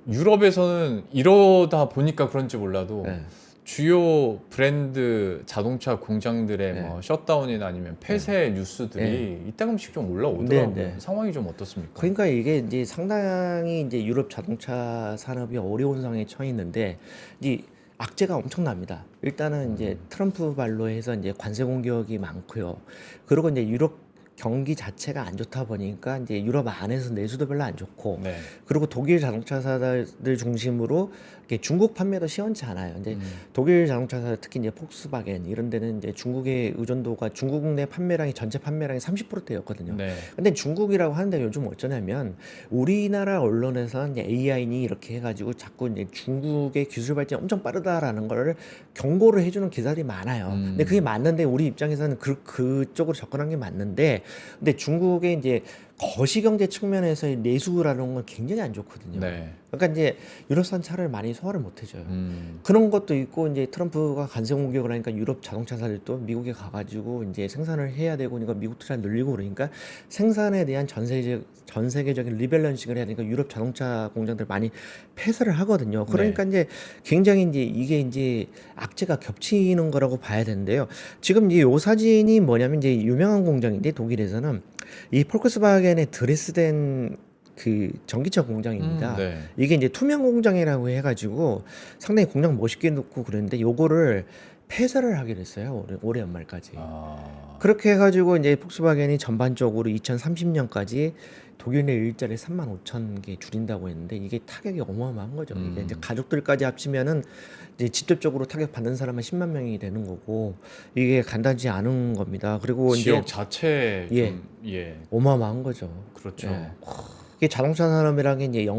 유럽에서는 이러다 보니까 그런지 몰라도 네. 주요 브랜드 자동차 공장들의 네. 뭐 셧다운이나 아니면 폐쇄 뉴스들이 이따금씩 좀 올라오더라고요. 네, 네. 상황이 좀 어떻습니까? 그러니까 이게 이제 상당히 이제 유럽 자동차 산업이 어려운 상황에 처해 있는데 이 악재가 엄청납니다. 일단은 이제 트럼프 발로 해서 이제 관세 공격이 많고요. 그리고 이제 유럽 경기 자체가 안 좋다 보니까 이제 유럽 안에서 내수도 별로 안 좋고, 네. 그리고 독일 자동차사들 중심으로 이렇게 중국 판매도 시원치 않아요. 이제 독일 자동차사 특히 이제 폭스바겐 이런 데는 이제 중국의 의존도가 중국 내 판매량이 전체 판매량이 30%대였거든요. 네. 근데 중국이라고 하는데 요즘 어쩌냐면 우리나라 언론에서는 이제 AI니 이렇게 해가지고 자꾸 이제 중국의 기술 발전이 엄청 빠르다라는 걸 경고를 해주는 기사들이 많아요. 근데 그게 맞는데 우리 입장에서는 그쪽으로 접근한 게 맞는데, 근데 중국의 이제 거시경제 측면에서의 내수라는 건 굉장히 안 좋거든요. 네. 그러니까 이제 유럽산 차를 많이 소화를 못 해줘요. 그런 것도 있고, 이제 트럼프가 관세 공격을 하니까 유럽 자동차사들도 미국에 가가지고 이제 생산을 해야 되고, 그러니까 미국 투자 늘리고 그러니까 생산에 대한 전 세계적인 리밸런싱을 해야 되니까 유럽 자동차 공장들 많이 폐쇄를 하거든요. 그러니까 이제 굉장히 이제 이게 이제 악재가 겹치는 거라고 봐야 되는데요. 지금 이 요 사진이 뭐냐면 이제 유명한 공장인데 독일에서는 이 폴크스바겐의 드레스덴 그 전기차 공장입니다. 네. 이게 이제 투명 공장이라고 해가지고 상당히 공장 멋있게 놓고 그랬는데 요거를 폐쇄를 하게 됐어요. 올해 연말까지. 아, 그렇게 해가지고 이제 폭스바겐이 전반적으로 2030년까지 독일 내 일자리 35,000개 줄인다고 했는데 이게 타격이 어마어마한 거죠. 이게 이제 가족들까지 합치면은 이제 직접적으로 타격 받는 사람은 10만 명이 되는 거고 이게 간단하지 않은 겁니다. 그리고 지역 이제 자체 예. 좀, 예, 어마어마한 거죠. 그렇죠. 예. 이게 자동차 산업이라는 게 이제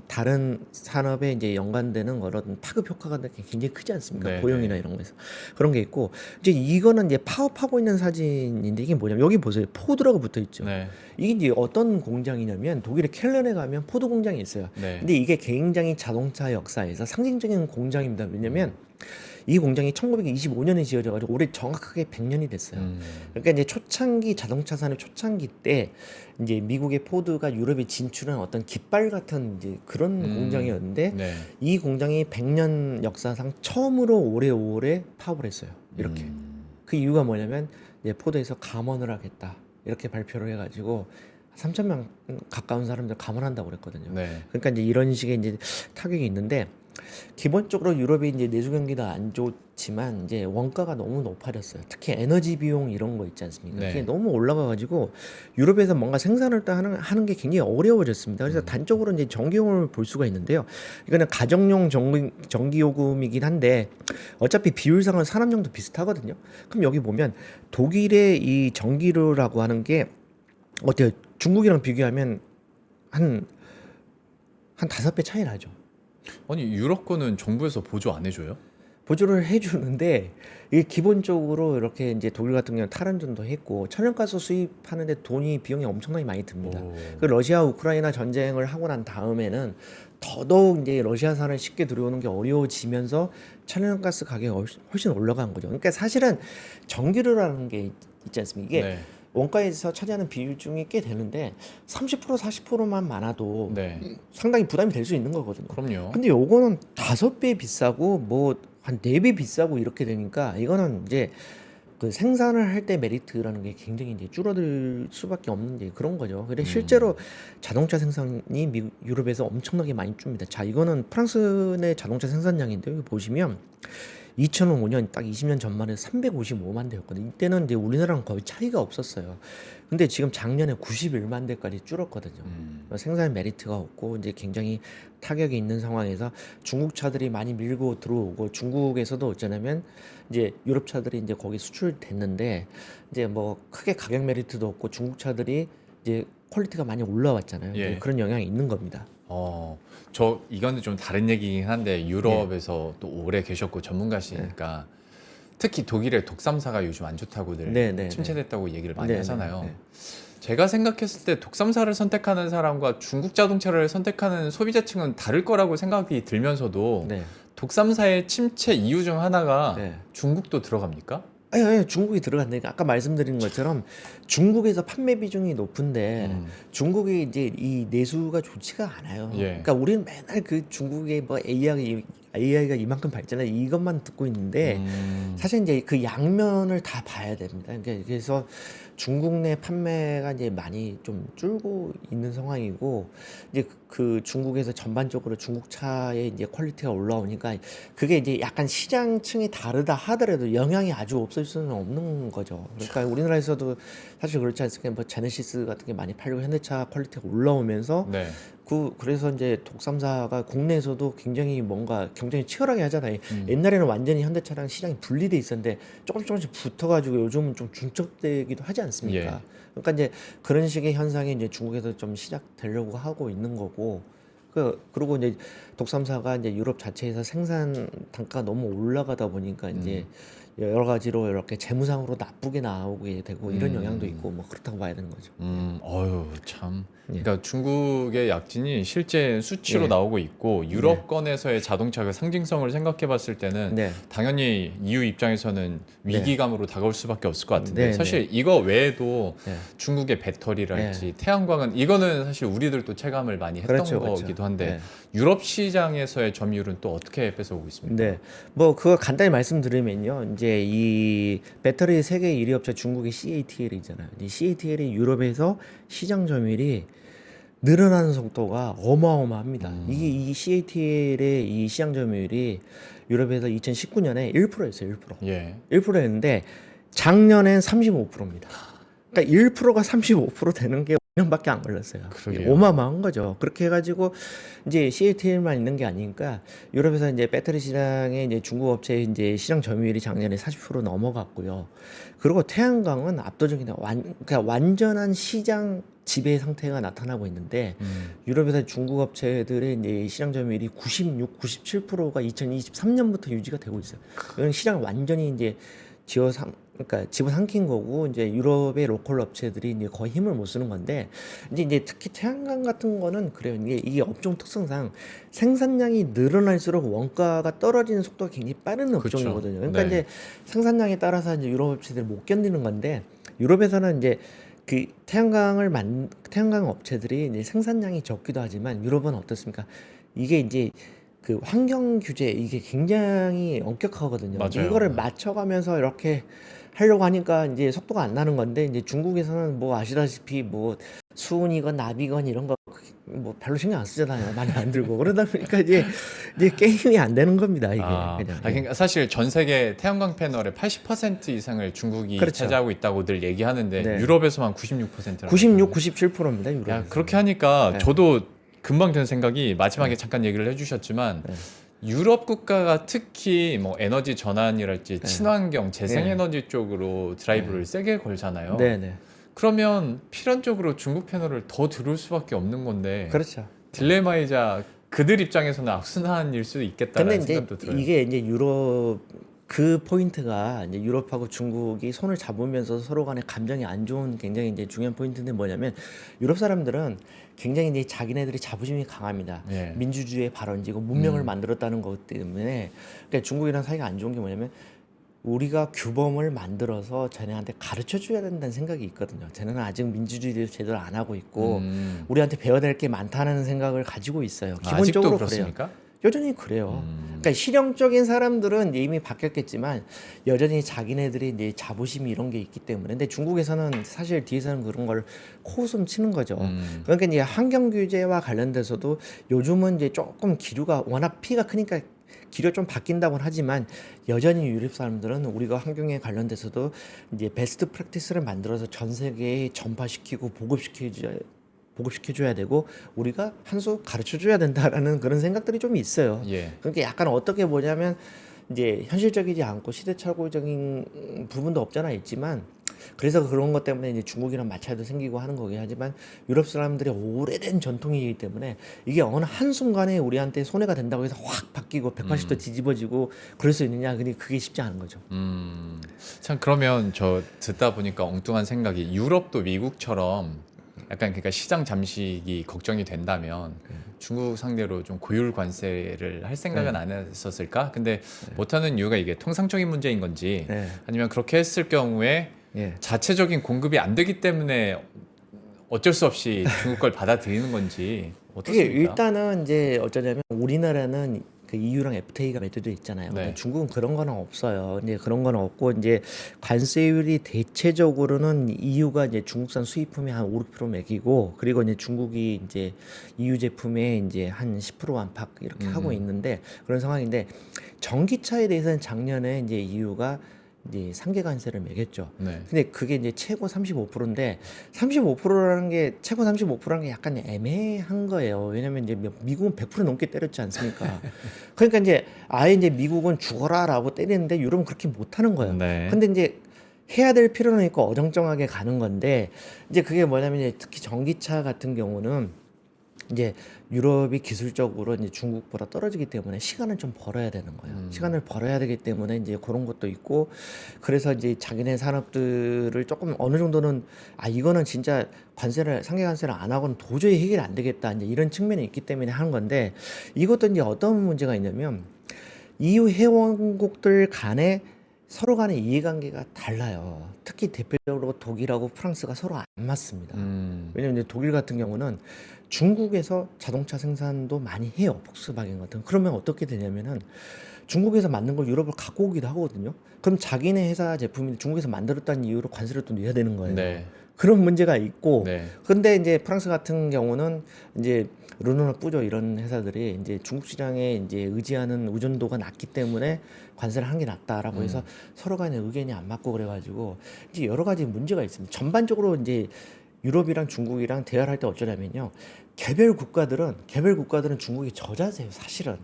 다른 산업에 이제 연관되는 그런 파급 효과가 굉장히 크지 않습니까? 네, 고용이나 네. 이런 거에서 그런 게 있고, 이제 이거는 이제 파업하고 있는 사진인데 이게 뭐냐면 여기 보세요. 포드라고 붙어 있죠. 네. 이게 이제 어떤 공장이냐면 독일의 켈른에 가면 포드 공장이 있어요. 네. 근데 이게 굉장히 자동차 역사에서 상징적인 공장입니다. 왜냐면 이 공장이 1925년에 지어져가지고 올해 정확하게 100년이 됐어요. 그러니까 이제 초창기 자동차 산업 초창기 때 이제 미국의 포드가 유럽에 진출한 어떤 깃발 같은 이제 그런 공장이었는데 네. 이 공장이 100년 역사상 처음으로 올해 5월에 파업을 했어요. 이렇게. 그 이유가 뭐냐면 이제 포드에서 감원을 하겠다 이렇게 발표를 해가지고 3,000명 가까운 사람들 감원한다고 그랬거든요. 네. 그러니까 이제 이런 식의 이제 타격이 있는데, 기본적으로 유럽이 이제 내수 경기도 안 좋지만 이제 원가가 너무 높아졌어요. 특히 에너지 비용 이런 거 있지 않습니까? 네. 그게 너무 올라가가지고 유럽에서 뭔가 생산을 또 하는 게 굉장히 어려워졌습니다. 그래서 단적으로 이제 전기요금을 볼 수가 있는데요. 이거는 가정용 전기요금이긴 한데 어차피 비율상은 산업용도 비슷하거든요. 그럼 여기 보면 독일의 이 전기료라고 하는 게 어때요? 중국이랑 비교하면 한 5배 차이 나죠. 아니 유럽 거는 정부에서 보조 안 해줘요? 보조를 해주는데 이게 기본적으로 이렇게 이제 독일 같은 경우는 탈원전도 했고 천연가스 수입하는데 비용이 엄청나게 많이 듭니다. 오. 그 러시아 우크라이나 전쟁을 하고 난 다음에는 더더욱 이제 러시아산을 쉽게 들여오는 게 어려워지면서 천연가스 가격이 훨씬 올라간 거죠. 그러니까 사실은 전기료라는 게 있지 않습니까? 이게 네. 원가에서 차지하는 비중이 꽤 되는데 30% 40%만 많아도 네. 상당히 부담이 될 수 있는 거거든요. 그럼요. 근데 요거는 5배 비싸고 뭐 한 4배 비싸고 이렇게 되니까 이거는 이제 그 생산을 할 때 메리트라는 게 굉장히 이제 줄어들 수밖에 없는 이제 그런 거죠. 근데 실제로 자동차 생산이 유럽에서 엄청나게 많이 줍니다. 자, 이거는 프랑스 내 자동차 생산량인데 여기 보시면 2005년 딱 20년 전만 해도 355만 대였거든요. 이때는 이제 우리나라랑 거의 차이가 없었어요. 근데 지금 작년에 91만 대까지 줄었거든요. 생산 메리트가 없고 이제 굉장히 타격이 있는 상황에서 중국 차들이 많이 밀고 들어오고, 중국에서도 어쩌냐면 이제 유럽 차들이 이제 거기 수출됐는데 이제 뭐 크게 가격 메리트도 없고 중국 차들이 이제 퀄리티가 많이 올라왔잖아요. 예. 이제 그런 영향이 있는 겁니다. 이거는 좀 다른 얘기긴 한데 유럽에서 또 오래 계셨고 전문가시니까 특히 독일의 독삼사가 요즘 안 좋다고들 네, 네, 침체됐다고 얘기를 많이 네, 하잖아요. 네, 네. 제가 생각했을 때 독삼사를 선택하는 사람과 중국 자동차를 선택하는 소비자층은 다를 거라고 생각이 들면서도 네. 독삼사의 침체 이유 중 하나가 네. 중국도 들어갑니까? 아니, 중국이 들어간다니까. 아까 말씀드린 것처럼 중국에서 판매 비중이 높은데 중국이 이제 이 내수가 좋지가 않아요. 예. 그러니까 우리는 맨날 그 중국의 뭐 AI가 이만큼 발전해 이것만 듣고 있는데 사실 이제 그 양면을 다 봐야 됩니다. 그러니까 그래서 중국 내 판매가 이제 많이 좀 줄고 있는 상황이고 이제 그 중국에서 전반적으로 중국 차의 이제 퀄리티가 올라오니까 그게 이제 약간 시장층이 다르다 하더라도 영향이 아주 없을 수는 없는 거죠. 그러니까 우리나라에서도 사실 그렇지 않습니까? 뭐 제네시스 같은 게 많이 팔리고 현대차 퀄리티가 올라오면서 네. 그래서 이제 독삼사가 국내에서도 굉장히 뭔가 경쟁이 치열하게 하잖아요. 옛날에는 완전히 현대차랑 시장이 분리돼 있었는데 조금씩 붙어가지고 요즘은 좀 중첩되기도 하지 않습니까? 예. 그러니까 이제 그런 식의 현상이 이제 중국에서 좀 시작되려고 하고 있는 거고. 그리고 이제 독삼사가 이제 유럽 자체에서 생산 단가가 너무 올라가다 보니까 이제 여러 가지로 이렇게 재무상으로 나쁘게 나오게 되고 이런 영향도 있고 뭐 그렇다고 봐야 되는 거죠. 어휴 참. 예. 그러니까 중국의 약진이 실제 수치로 예. 나오고 있고 유럽권에서의 자동차 그 상징성을 생각해-봤을 때는 네. 당연히 EU 입장에서는 위기감으로 다가올 수밖에 없을 것 같은데 네, 사실 이거 외에도 네. 중국의 배터리랄지 태양광은 이거는 사실 우리들도 체감을 많이 했던 그렇죠, 거기도 그렇죠. 한데 네. 유럽 시장에서의 점유율은 또 어떻게 뺏어오고 있습니까? 네, 뭐 그거 간단히 말씀드리면요, 이제 이 배터리 세계 1위 업체 중국의 CATL이잖아요. 이 CATL이 유럽에서 시장 점유율이 늘어나는 속도가 어마어마합니다. 이게 이 CATL의 이 시장 점유율이 유럽에서 2019년에 1%였어요, 1%. 예. 1%였는데 작년엔 35%입니다. 그러니까 1%가 35% 되는 게 5년밖에 안 걸렸어요. 그러게요. 어마어마한 거죠. 그렇게 해가지고 이제 CATL만 있는 게 아니니까 유럽에서 이제 배터리 시장에 이제 중국 업체의 이제 시장 점유율이 작년에 40% 넘어갔고요. 그리고 태양광은 압도적인 그러니까 완전한 시장 지배 상태가 나타나고 있는데 유럽에서 중국 업체들의 이제 시장 점유율이 96, 97%가 2023년부터 유지가 되고 있어요. 이건 시장을 완전히 이제 그러니까 집어삼킨 거고 이제 유럽의 로컬 업체들이 이제 거의 힘을 못 쓰는 건데 이제 특히 태양광 같은 거는 그래요. 이게 업종 특성상 생산량이 늘어날수록 원가가 떨어지는 속도가 굉장히 빠른 그쵸. 업종이거든요. 그러니까 네. 이제 생산량에 따라서 이제 유럽 업체들이 못 견디는 건데 유럽에서는 이제 그 태양광 업체들이 이제 생산량이 적기도 하지만 유럽은 어떻습니까? 이게 이제 그 환경 규제 이게 굉장히 엄격하거든요. 맞아요. 이거를 맞춰가면서 이렇게 하려고 하니까 이제 속도가 안 나는 건데 이제 중국에서는 뭐 아시다시피 뭐 수은이건 나비건 이런 거 뭐 별로 신경 안 쓰잖아요. 많이 안 들고 그러다 보니까 이제 게임이 안 되는 겁니다. 이게 그냥. 그러니까 사실 전 세계 태양광 패널의 80% 이상을 중국이 그렇죠. 차지하고 있다고 늘 얘기하는데 네. 유럽에서만 96%라고. 96, 97%입니다. 유럽. 야, 그렇게 하니까 네. 저도 금방 든 생각이 마지막에 잠깐 얘기를 해주셨지만 유럽 국가가 특히 뭐 에너지 전환이랄지 친환경, 재생에너지 쪽으로 드라이브를 세게 걸잖아요. 네네. 그러면 필연적으로 중국 패널을 더 들을 수밖에 없는 건데 그렇죠. 딜레마이자 그들 입장에서는 악순환일 수도 근데 있겠다라는 이제 생각도 들어요. 이게 이제 유럽 그 포인트가 이제 유럽하고 중국이 손을 잡으면서 서로 간에 감정이 안 좋은 굉장히 이제 중요한 포인트인데 뭐냐면 유럽 사람들은 굉장히 이제 자기네들이 자부심이 강합니다. 예. 민주주의의 발원지고 문명을 만들었다는 것 때문에 그러니까 중국이랑 사이가 안 좋은 게 뭐냐면 우리가 규범을 만들어서 쟤네한테 가르쳐 줘야 된다는 생각이 있거든요. 쟤네는 아직 민주주의를 제대로 안 하고 있고 우리한테 배워야 될 게 많다는 생각을 가지고 있어요. 아직도 기본적으로 그래요. 그렇습니까? 여전히 그래요. 그러니까 실용적인 사람들은 이미 바뀌었겠지만 여전히 자기네들이 이제 자부심이 이런 게 있기 때문에. 근데 중국에서는 사실 뒤에서는 그런 걸 코웃음 치는 거죠. 그러니까 이제 환경 규제와 관련돼서도 요즘은 이제 조금 기류가 워낙 피가 크니까 기류가 좀 바뀐다고는 하지만 여전히 유럽 사람들은 우리가 환경에 관련돼서도 이제 베스트 프랙티스를 만들어서 전 세계에 전파시키고 보급시켜줘야 되고 우리가 한 수 가르쳐줘야 된다라는 그런 생각들이 좀 있어요. 예. 그러니까 약간 어떻게 보냐면 이제 현실적이지 않고 시대착오적인 부분도 없잖아 있지만 그래서 그런 것 때문에 이제 중국이랑 마찰도 생기고 하는 거긴 하지만 유럽 사람들의 오래된 전통이기 때문에 이게 어느 한순간에 우리한테 손해가 된다고 해서 확 바뀌고 180도 뒤집어지고 그럴 수 있느냐. 근데 그게 쉽지 않은 거죠. 참 그러면 저 듣다 보니까 엉뚱한 생각이 유럽도 미국처럼 약간 그러니까 시장 잠식이 걱정이 된다면 중국 상대로 좀 고율 관세를 할 생각은 안 했었을까? 근데 못하는 이유가 이게 통상적인 문제인 건지 네. 아니면 그렇게 했을 경우에 예. 자체적인 공급이 안 되기 때문에 어쩔 수 없이 중국 걸 받아들이는 건지 그게 어떻습니까? 일단은 이제 어쩌냐면 우리나라는 그 EU랑 FTA가 맺어져 있잖아요. 네. 근데 중국은 그런 거는 없어요. 이제 그런 거는 없고 이제 관세율이 대체적으로는 EU가 이제 중국산 수입품에 한 5, 6% 매기고 그리고 이제 중국이 이제 EU 제품에 이제 한 10% 안팎 이렇게 하고 있는데 그런 상황인데 전기차에 대해서는 작년에 이제 EU가 이제 상계 관세를 매겼죠. 네. 근데 그게 이제 최고 35%인데 35%라는 게 최고 35%라는 게 약간 애매한 거예요. 왜냐면 이제 미국은 100% 넘게 때렸지 않습니까? 그러니까 이제 아예 이제 미국은 죽어라라고 때리는데 유럽은 그렇게 못 하는 거예요. 네. 근데 이제 해야 될 필요는 있고 어정쩡하게 가는 건데 이제 그게 뭐냐면 이제 특히 전기차 같은 경우는 이제 유럽이 기술적으로 이제 중국보다 떨어지기 때문에 시간을 좀 벌어야 되는 거예요. 시간을 벌어야 되기 때문에 이제 그런 것도 있고 그래서 이제 자기네 산업들을 조금 어느 정도는 아 이거는 진짜 관세를 상계 관세를 안 하고는 도저히 해결이 안 되겠다 이제 이런 측면이 있기 때문에 하는 건데 이것도 이제 어떤 문제가 있냐면 EU 회원국들 간에 서로 간의 이해관계가 달라요. 특히 대표적으로 독일하고 프랑스가 서로 안 맞습니다. 왜냐면 이제 독일 같은 경우는 중국에서 자동차 생산도 많이 해요. 폭스바겐 같은. 그러면 어떻게 되냐면은 중국에서 만든 걸 유럽을 갖고 오기도 하거든요. 그럼 자기네 회사 제품이 중국에서 만들었다는 이유로 관세를 또 내야 되는 거예요. 네. 그런 문제가 있고 네. 근데 이제 프랑스 같은 경우는 이제 르노나 뿌조 이런 회사들이 이제 중국 시장에 이제 의지하는 의존도가 낮기 때문에 관세를 한 게 낫다라고 해서 서로 간의 의견이 안 맞고 그래가지고 이제 여러 가지 문제가 있습니다. 전반적으로 이제 유럽이랑 중국이랑 대화를 할 때 어쩌냐면요. 개별 국가들은 중국이 저자세요, 사실은.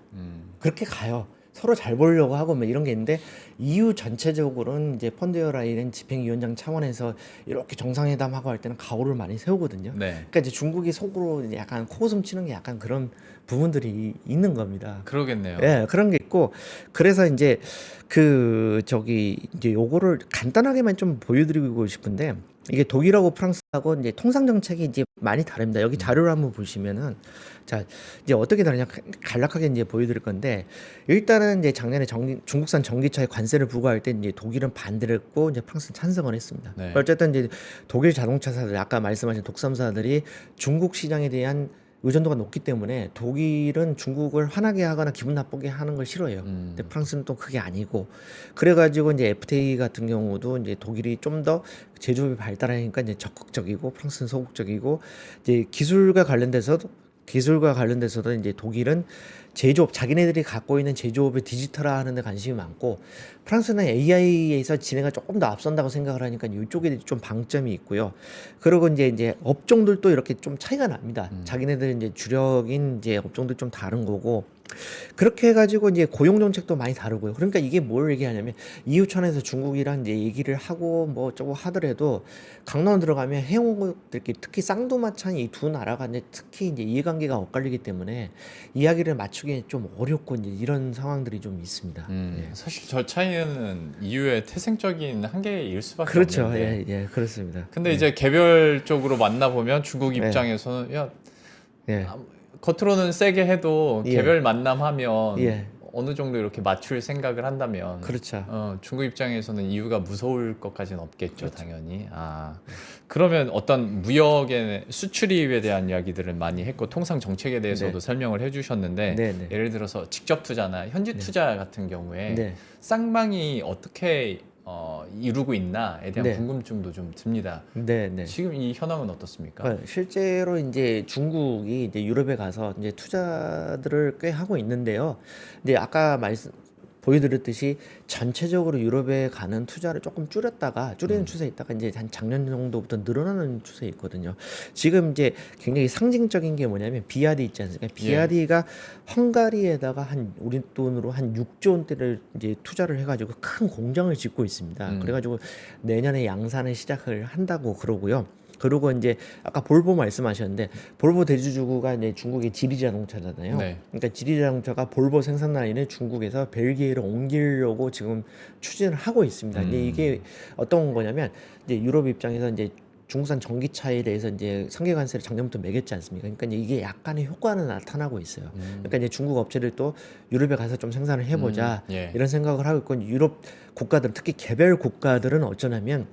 그렇게 가요. 서로 잘 보려고 하고 뭐 이런 게 있는데 EU 전체적으로는 이제 펀데어 라인은 집행위원장 차원에서 이렇게 정상회담하고 할 때는 가오를 많이 세우거든요. 네. 그러니까 이제 중국이 속으로 이제 약간 코웃음 치는 게 약간 그런 부분들이 있는 겁니다. 그러겠네요. 예, 그런 게 있고 그래서 이제 그 저기 이제 요거를 간단하게만 좀 보여드리고 싶은데 이게 독일하고 프랑스하고 이제 통상 정책이 이제 많이 다릅니다. 여기 자료를 한번 보시면은 자 이제 어떻게 다르냐 간략하게 이제 보여드릴 건데 일단은 이제 작년에 중국산 전기차에 관세를 부과할 때 이제 독일은 반대를 했고 이제 프랑스는 찬성을 했습니다. 네. 어쨌든 이제 독일 자동차사들 아까 말씀하신 독삼사들이 중국 시장에 대한 의존도가 높기 때문에 독일은 중국을 화나게 하거나 기분 나쁘게 하는 걸 싫어해요. 근데 프랑스는 또 그게 아니고 그래가지고 이제 FTA 같은 경우도 이제 독일이 좀 더 제조업이 발달하니까 이제 적극적이고 프랑스는 소극적이고 이제 기술과 관련돼서도 이제 독일은 제조업 자기네들이 갖고 있는 제조업을 디지털화하는 데 관심이 많고 프랑스는 AI에서 지네가 조금 더 앞선다고 생각을 하니까 이쪽에 좀 방점이 있고요. 그리고 이제 업종들도 이렇게 좀 차이가 납니다. 자기네들 이제 주력인 이제 업종들 좀 다른 거고 그렇게 해가지고 이제 고용 정책도 많이 다르고요. 그러니까 이게 뭘 얘기하냐면 이웃천에서 중국이랑 이제 얘기를 하고 뭐 어쩌고 하더라도 강남 들어가면 해운국들끼리 특히 쌍두마차인 이 두 나라가 이제 특히 이제 이해관계가 엇갈리기 때문에 이야기를 맞추기 좀 어렵고 이제 이런 상황들이 좀 있습니다. 예. 사실 저 차이는 EU의 태생적인 한계일 수밖에 그렇죠. 없는데. 예, 그렇습니다. 근데 이제 개별적으로 만나보면 중국 네. 입장에서는 야 예, 겉으로는 세게 해도 예. 개별 만남하면 예. 어느 정도 이렇게 맞출 생각을 한다면 그렇죠. 중국 입장에서는 이유가 무서울 것까지는 없겠죠, 당연히. 그러면 어떤 무역의 수출입에 대한 이야기들을 많이 했고 통상 정책에 대해서도 네. 설명을 해주셨는데 네. 예를 들어서 직접 투자나 현지 투자 같은 경우에 네. 쌍방이 어떻게 이루고 있나에 대한 네. 궁금증도 좀 듭니다. 네. 지금 이 현황은 어떻습니까? 실제로 이제 중국이 이제 유럽에 가서 이제 투자들을 꽤 하고 있는데요. 이제 아까 보여드렸듯이 전체적으로 유럽에 가는 투자를 조금 줄이는 추세에 있다가 이제 한 작년 정도부터 늘어나는 추세에 있거든요. 지금 이제 굉장히 상징적인 게 뭐냐면 비아디 있지 않습니까? 비아디가 헝가리에다가 한 우리 돈으로 한 6조 원대를 이제 투자를 해가지고 큰 공장을 짓고 있습니다. 그래가지고 내년에 양산을 시작을 한다고 그러고요. 그리고 이제 아까 볼보 말씀하셨는데 볼보 대주주가 이제 중국의 지리자동차잖아요. 네. 그러니까 지리자동차가 볼보 생산 라인을 중국에서 벨기에로 옮기려고 지금 추진을 하고 있습니다. 근데 이게 어떤 거냐면 이제 유럽 입장에서 이제 중국산 전기차에 대해서 이제 상계 관세를 작년부터 매겼지 않습니까? 그러니까 이제 이게 약간의 효과는 나타나고 있어요. 그러니까 이제 중국 업체들도 유럽에 가서 좀 생산을 해보자 예. 이런 생각을 하고 있고, 유럽 국가들 특히 개별 국가들은 어쩌냐면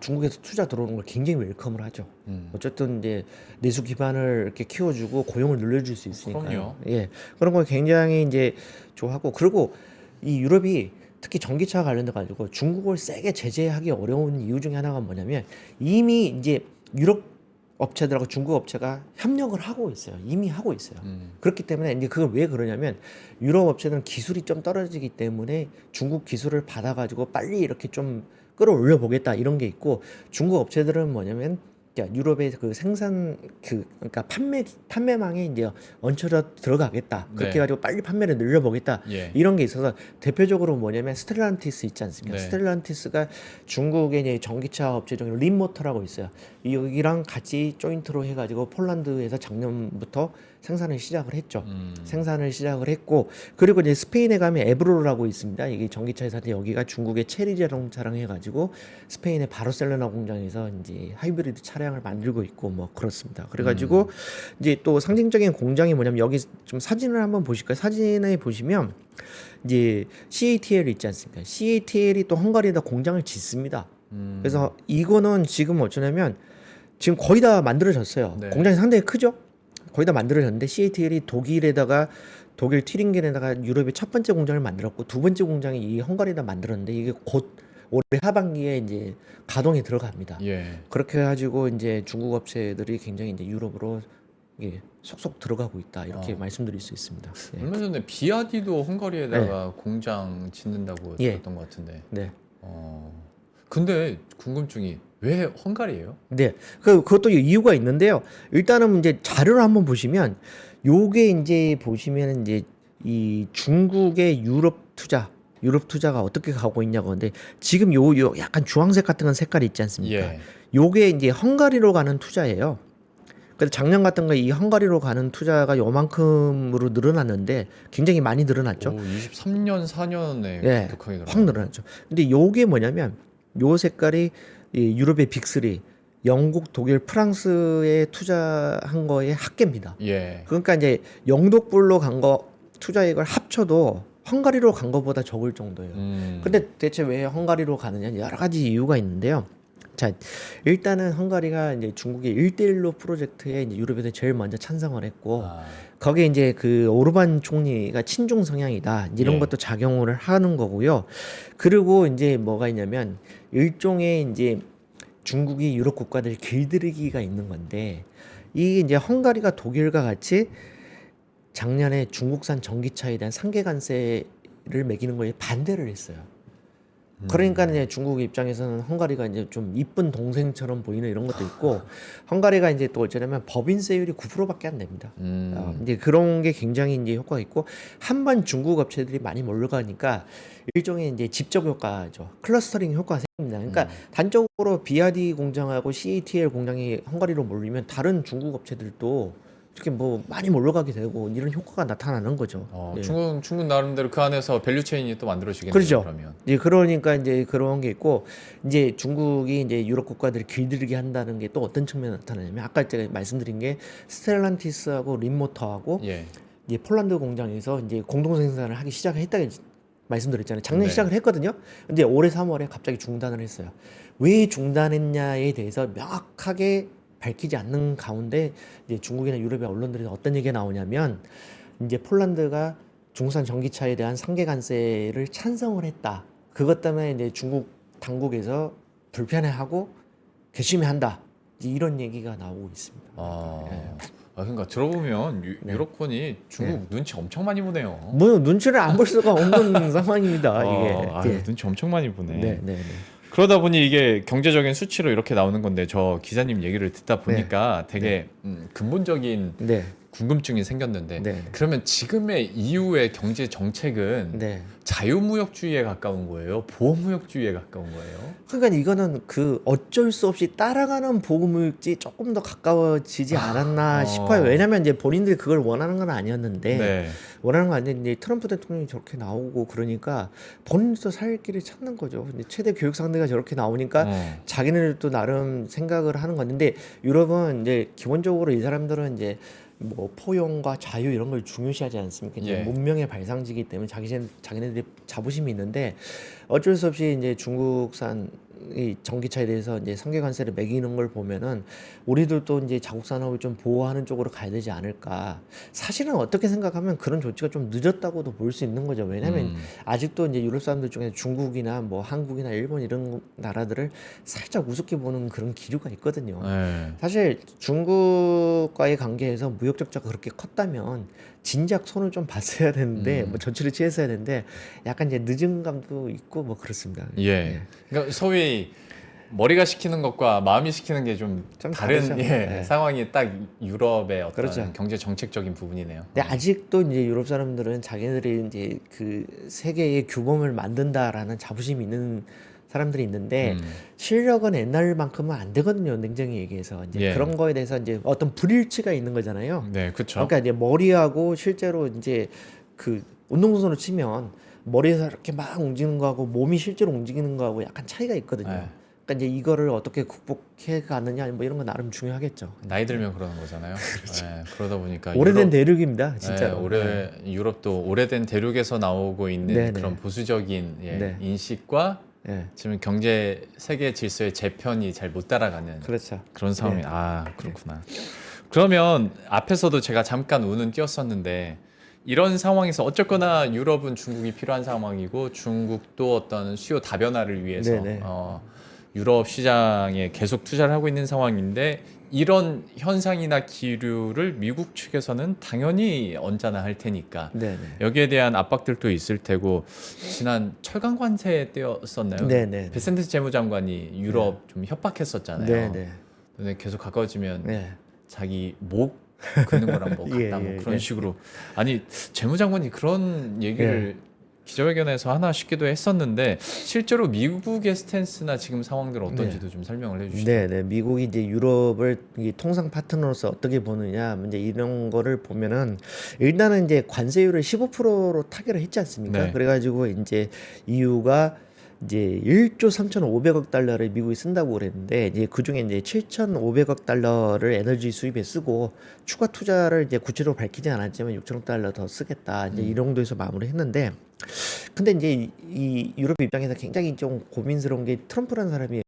중국에서 투자 들어오는 걸 굉장히 웰컴을 하죠. 어쨌든 이제 내수 기반을 이렇게 키워주고 고용을 늘려줄 수 있으니까요. 그럼요. 예, 그런 걸 굉장히 이제 좋아하고, 그리고 이 유럽이 특히 전기차 관련돼 가지고 중국을 세게 제재하기 어려운 이유 중에 하나가 뭐냐면, 이미 이제 유럽 업체들하고 중국 업체가 협력을 하고 있어요. 이미 하고 있어요. 그렇기 때문에 이제 그걸 왜 그러냐면, 유럽 업체들은 기술이 좀 떨어지기 때문에 중국 기술을 받아가지고 빨리 이렇게 좀 끌어올려 보겠다 이런 게 있고, 중국 업체들은 뭐냐면 유럽의 그 생산 그러니까 판매망에 이제 얹혀져 들어가겠다. 그렇게 네. 해가지고 빨리 판매를 늘려보겠다. 예. 이런 게 있어서 대표적으로 뭐냐면 스텔란티스 있지 않습니까? 네. 스텔란티스가 중국의 이제 전기차 업체 중에 린모터라고 있어요. 여기랑 같이 조인트로 해가지고 폴란드에서 작년부터 생산을 시작을 했죠. 생산을 시작을 했고, 그리고 이제 스페인에 가면 에브로라고 있습니다. 이게 전기차 회사인데, 여기가 중국의 체리 자동차랑 해가지고 스페인의 바르셀로나 공장에서 이제 하이브리드 차량을 만들고 있고 뭐 그렇습니다. 그래가지고 이제 또 상징적인 공장이 뭐냐면, 여기 좀 사진을 한번 보실까요? 사진에 보시면 이제 CATL 있지 않습니까? CATL이 또 헝가리에다 공장을 짓습니다. 그래서 이거는 지금 어쩌냐면 지금 거의 다 만들어졌어요. 네. 공장이 상당히 크죠? 거의 다 만들어졌는데, CATL이 독일 튀링겐에다가 유럽의 첫 번째 공장을 만들었고, 두 번째 공장이 이 헝가리에다 만들었는데, 이게 곧 올해 하반기에 이제 가동에 들어갑니다. 예. 그렇게 해가지고 이제 중국 업체들이 굉장히 이제 유럽으로 이게 속속 들어가고 있다, 이렇게 말씀드릴 수 있습니다. 예. 얼마 전에 비아디도 헝가리에다가 공장 짓는다고 예. 들었던 것 같은데. 네. 근데 궁금증이 왜 헝가리예요? 네, 그것도 이유가 있는데요. 일단은 이제 자료를 한번 보시면, 요게 이제 보시면 이제 이 중국의 유럽 투자가 어떻게 가고 있냐고. 근데 지금 요 약간 주황색 같은 건 색깔이 있지 않습니까? 예. 요게 이제 헝가리로 가는 투자예요. 그래서 작년 같은 거 이 헝가리로 가는 투자가 요만큼으로 늘어났는데, 굉장히 많이 늘어났죠. 23년 4년에 예, 급격하게 확 늘어났죠. 근데 요게 뭐냐면, 요 색깔이 이 유럽의 빅3, 영국, 독일, 프랑스에 투자한 거의 합계입니다. 예. 그러니까 이제 영독불로 간 거 투자액을 합쳐도 헝가리로 간 거보다 적을 정도예요. 근데 대체 왜 헝가리로 가느냐? 여러 가지 이유가 있는데요. 자, 일단은 헝가리가 이제 중국의 1대1로 프로젝트에 이제 유럽에서 제일 먼저 찬성을 했고, 거기에 이제 그 오르반 총리가 친중 성향이다, 이런 예. 것도 작용을 하는 거고요. 그리고 이제 뭐가 있냐면, 일종의 이제 중국이 유럽 국가들 길들이기가 있는 건데, 이게 이제 헝가리가 독일과 같이 작년에 중국산 전기차에 대한 상계 관세를 매기는 거에 반대를 했어요. 그러니까 이제 중국 입장에서는 헝가리가 이제 좀 이쁜 동생처럼 보이는 이런 것도 있고, 헝가리가 이제 또 어쩌냐면 법인세율이 9%밖에 안 됩니다. 이제 그런 게 굉장히 이제 효과가 있고, 한번 중국 업체들이 많이 몰려가니까 일종의 이제 집적 효과죠. 클러스터링 효과가 생깁니다. 그러니까 단적으로 비아디 공장하고 CATL 공장이 헝가리로 몰리면 다른 중국 업체들도 이렇게 뭐 많이 몰려가게 되고, 이런 효과가 나타나는 거죠. 예. 중국 나름대로 그 안에서 밸류 체인이 또 만들어지겠네요. 그렇죠. 그러면. 이제 그러니까 이제 그런 게 있고, 이제 중국이 이제 유럽 국가들을 길들이게 한다는 게 또 어떤 측면에 나타나냐면, 아까 제가 말씀드린 게 스텔란티스하고 린모터하고 예. 이제 폴란드 공장에서 이제 공동 생산을 하기 시작을 했다고 말씀드렸잖아요. 작년 네. 시작을 했거든요. 근데 올해 3월에 갑자기 중단을 했어요. 왜 중단했냐에 대해서 명확하게 밝히지 않는 가운데, 이제 중국이나 유럽의 언론들에서 어떤 얘기가 나오냐면, 이제 폴란드가 중국산 전기차에 대한 상계 관세를 찬성을 했다. 그것 때문에 이제 중국 당국에서 불편해하고 괘씸해한다. 이제 이런 얘기가 나오고 있습니다. 그러니까 들어보면 네. 유럽권이 중국 눈치 엄청 많이 보네요. 뭐 눈치를 안 볼 수가 없는 상황입니다. 이게. 예. 눈치 엄청 많이 보네. 네, 네, 네. 그러다 보니 이게 경제적인 수치로 이렇게 나오는 건데, 저 기자님 얘기를 듣다 보니까 되게 근본적인 네. 궁금증이 생겼는데 네. 그러면 지금의 EU의 경제 정책은 네. 자유무역주의에 가까운 거예요? 보호무역주의에 가까운 거예요? 그러니까 이거는 그 어쩔 수 없이 따라가는 보호무역지 조금 더 가까워지지 않았나 싶어요. 왜냐면 이제 본인들이 그걸 원하는 건 아니었는데 네. 원하는 건 아닌데 트럼프 대통령이 저렇게 나오고 그러니까 본인도 살 길을 찾는 거죠. 근데 최대 교육 상대가 저렇게 나오니까 자기네들도 나름 생각을 하는 건데 유럽은 이제 기본적으로 이 사람들은 이제 뭐 포용과 자유 이런 걸 중요시하지 않습니까? 이제 예. 문명의 발상지기 때문에 자기네들이 자부심이 있는데 어쩔 수 없이 이제 중국산 이 전기차에 대해서 이제 상계 관세를 매기는 걸 보면은 우리들도 이제 자국 산업을 좀 보호하는 쪽으로 가야 되지 않을까. 사실은 어떻게 생각하면 그런 조치가 좀 늦었다고도 볼 수 있는 거죠. 왜냐면 아직도 이제 유럽 사람들 중에 중국이나 뭐 한국이나 일본 이런 나라들을 살짝 우습게 보는 그런 기류가 있거든요. 네. 사실 중국과의 관계에서 무역 적자가 그렇게 컸다면 진작 손을 좀 봤어야 되는데 뭐 조치를 취했어야 되는데 약간 이제 늦은 감도 있고 뭐 그렇습니다. 예. 그러니까 소위 머리가 시키는 것과 마음이 시키는 게 좀 좀 다른 다르죠. 예, 네. 상황이 딱 유럽의 어떤 그렇죠. 경제 정책적인 부분이네요. 근데 아직도 이제 유럽 사람들은 자기네들이 이제 그 세계의 규범을 만든다라는 자부심이 있는 사람들이 있는데 실력은 옛날만큼은 안 되거든요. 냉정히 얘기해서 이제 예. 그런 거에 대해서 이제 어떤 불일치가 있는 거잖아요. 네, 그렇죠. 그러니까 이제 머리하고 실제로 이제 그 운동선수로 치면 머리에서 이렇게 막 움직이는 거하고 몸이 실제로 움직이는 거하고 약간 차이가 있거든요. 네. 그러니까 이제 이거를 어떻게 극복해 가느냐 뭐 이런 거 나름 중요하겠죠. 나이 들면 그러는 거잖아요. 네, 그러다 보니까 오래된 유럽, 대륙입니다, 진짜로. 올해 유럽도 오래된 대륙에서 나오고 있는 네네. 그런 보수적인 네. 인식과 네. 지금 경제 세계 질서의 재편이 잘 못 따라가는 그렇죠. 그런 상황이 네. 그렇구나. 그러면 앞에서도 제가 잠깐 운은 띄었었는데 이런 상황에서 어쨌거나 유럽은 중국이 필요한 상황이고 중국도 어떤 수요 다변화를 위해서 네네. 유럽 시장에 계속 투자를 하고 있는 상황인데 이런 현상이나 기류를 미국 측에서는 당연히 언짢아 할 테니까 네네. 여기에 대한 압박들도 있을 테고 지난 철강 관세 때였었나요? 네네. 베센데스 재무장관이 유럽 좀 협박했었잖아요. 네네. 근데 계속 가까워지면 네. 자기 목 긋는 거랑 뭐 예, 같다 뭐 예, 그런 예. 식으로 아니 재무장관이 그런 얘기를 기자회견에서 하나 싶기도 했었는데 실제로 미국의 스탠스나 지금 상황들은 어떤지도 좀 설명을 해주시죠. 네네. 미국이 이제 유럽을 이 통상 파트너로서 어떻게 보느냐, 이제 이런 거를 보면은 일단은 이제 관세율을 15%로 타결을 했지 않습니까? 네. 그래가지고 이제 EU가 이제 1조 3,500억 달러를 미국이 쓴다고 그랬는데 이제 그 중에 이제 7,500억 달러를 에너지 수입에 쓰고 추가 투자를 이제 구체적으로 밝히지 않았지만 6천억 달러 더 쓰겠다 이제 이 정도에서 마무리했는데 근데 이제 이 유럽 입장에서 굉장히 좀 고민스러운 게 트럼프라는 사람이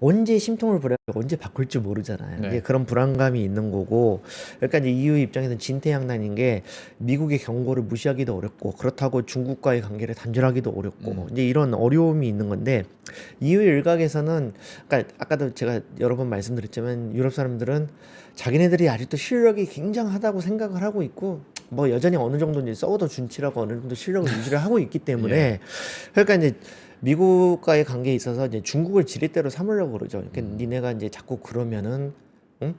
언제 심통을 부려 언제 바꿀지 모르잖아요. 네. 이제 그런 불안감이 있는 거고, 그러니까 이제 EU 입장에서는 진퇴양난인 게 미국의 경고를 무시하기도 어렵고 그렇다고 중국과의 관계를 단절하기도 어렵고 이제 이런 어려움이 있는 건데 EU 일각에서는 그러니까 아까도 제가 여러 번 말씀드렸지만 유럽 사람들은 자기네들이 아직도 실력이 굉장하다고 생각을 하고 있고 뭐 여전히 어느 정도 이제 서우더 준치라고 어느 정도 실력을 유지를 하고 있기 때문에 그러니까 이제 미국과의 관계에 있어서 이제 중국을 지렛대로 삼으려고 그러죠. 그러니까 니네가 이제 자꾸 그러면은 응?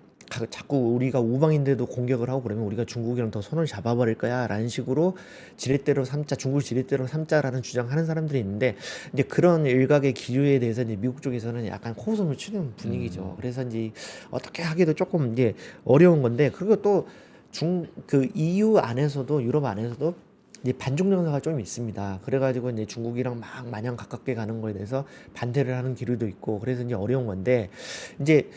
자꾸 우리가 우방인데도 공격을 하고 그러면 우리가 중국이랑 더 손을 잡아버릴 거야라는 식으로 지렛대로 삼자, 중국을 지렛대로 삼자라는 주장하는 사람들이 있는데 이제 그런 일각의 기류에 대해서 이제 미국 쪽에서는 약간 코웃음을 치는 분위기죠. 그래서 이제 어떻게 하기도 조금 이제 어려운 건데 그리고 또 그 EU 안에서도 유럽 안에서도 이제 반중 정서가 좀 있습니다. 그래가지고 이제 중국이랑 막 마냥 가깝게 가는 거에 대해서 반대를 하는 기류도 있고 그래서 이제 어려운 건데 이제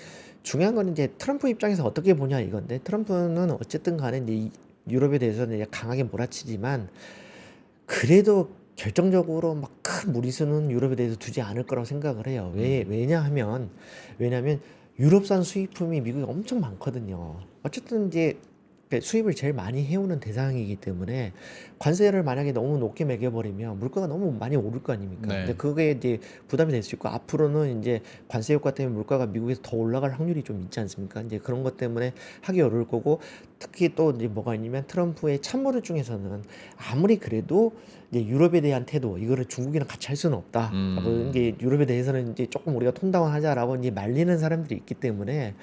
중요한 건 이제 트럼프 입장에서 어떻게 보냐 이건데 트럼프는 어쨌든 간에 이제 유럽에 대해서는 이제 강하게 몰아치지만 그래도 결정적으로 막 큰 무리수는 유럽에 대해서 두지 않을 거라고 생각을 해요. 왜냐하면 유럽산 수입품이 미국에 엄청 많거든요. 어쨌든 이제 수입을 제일 많이 해오는 대상이기 때문에 관세를 만약에 너무 높게 매겨버리면 물가가 너무 많이 오를 거 아닙니까? 네. 근데 그게 이제 부담이 될 수 있고 앞으로는 이제 관세 효과 때문에 물가가 미국에서 더 올라갈 확률이 좀 있지 않습니까? 이제 그런 것 때문에 하기 어려울 거고 특히 또 이제 뭐가 있냐면 트럼프의 참모들 중에서는 아무리 그래도 이제 유럽에 대한 태도 이거를 중국이랑 같이 할 수는 없다. 라고 이제 유럽에 대해서는 이제 조금 우리가 톤다운하자라고 이제 말리는 사람들이 있기 때문에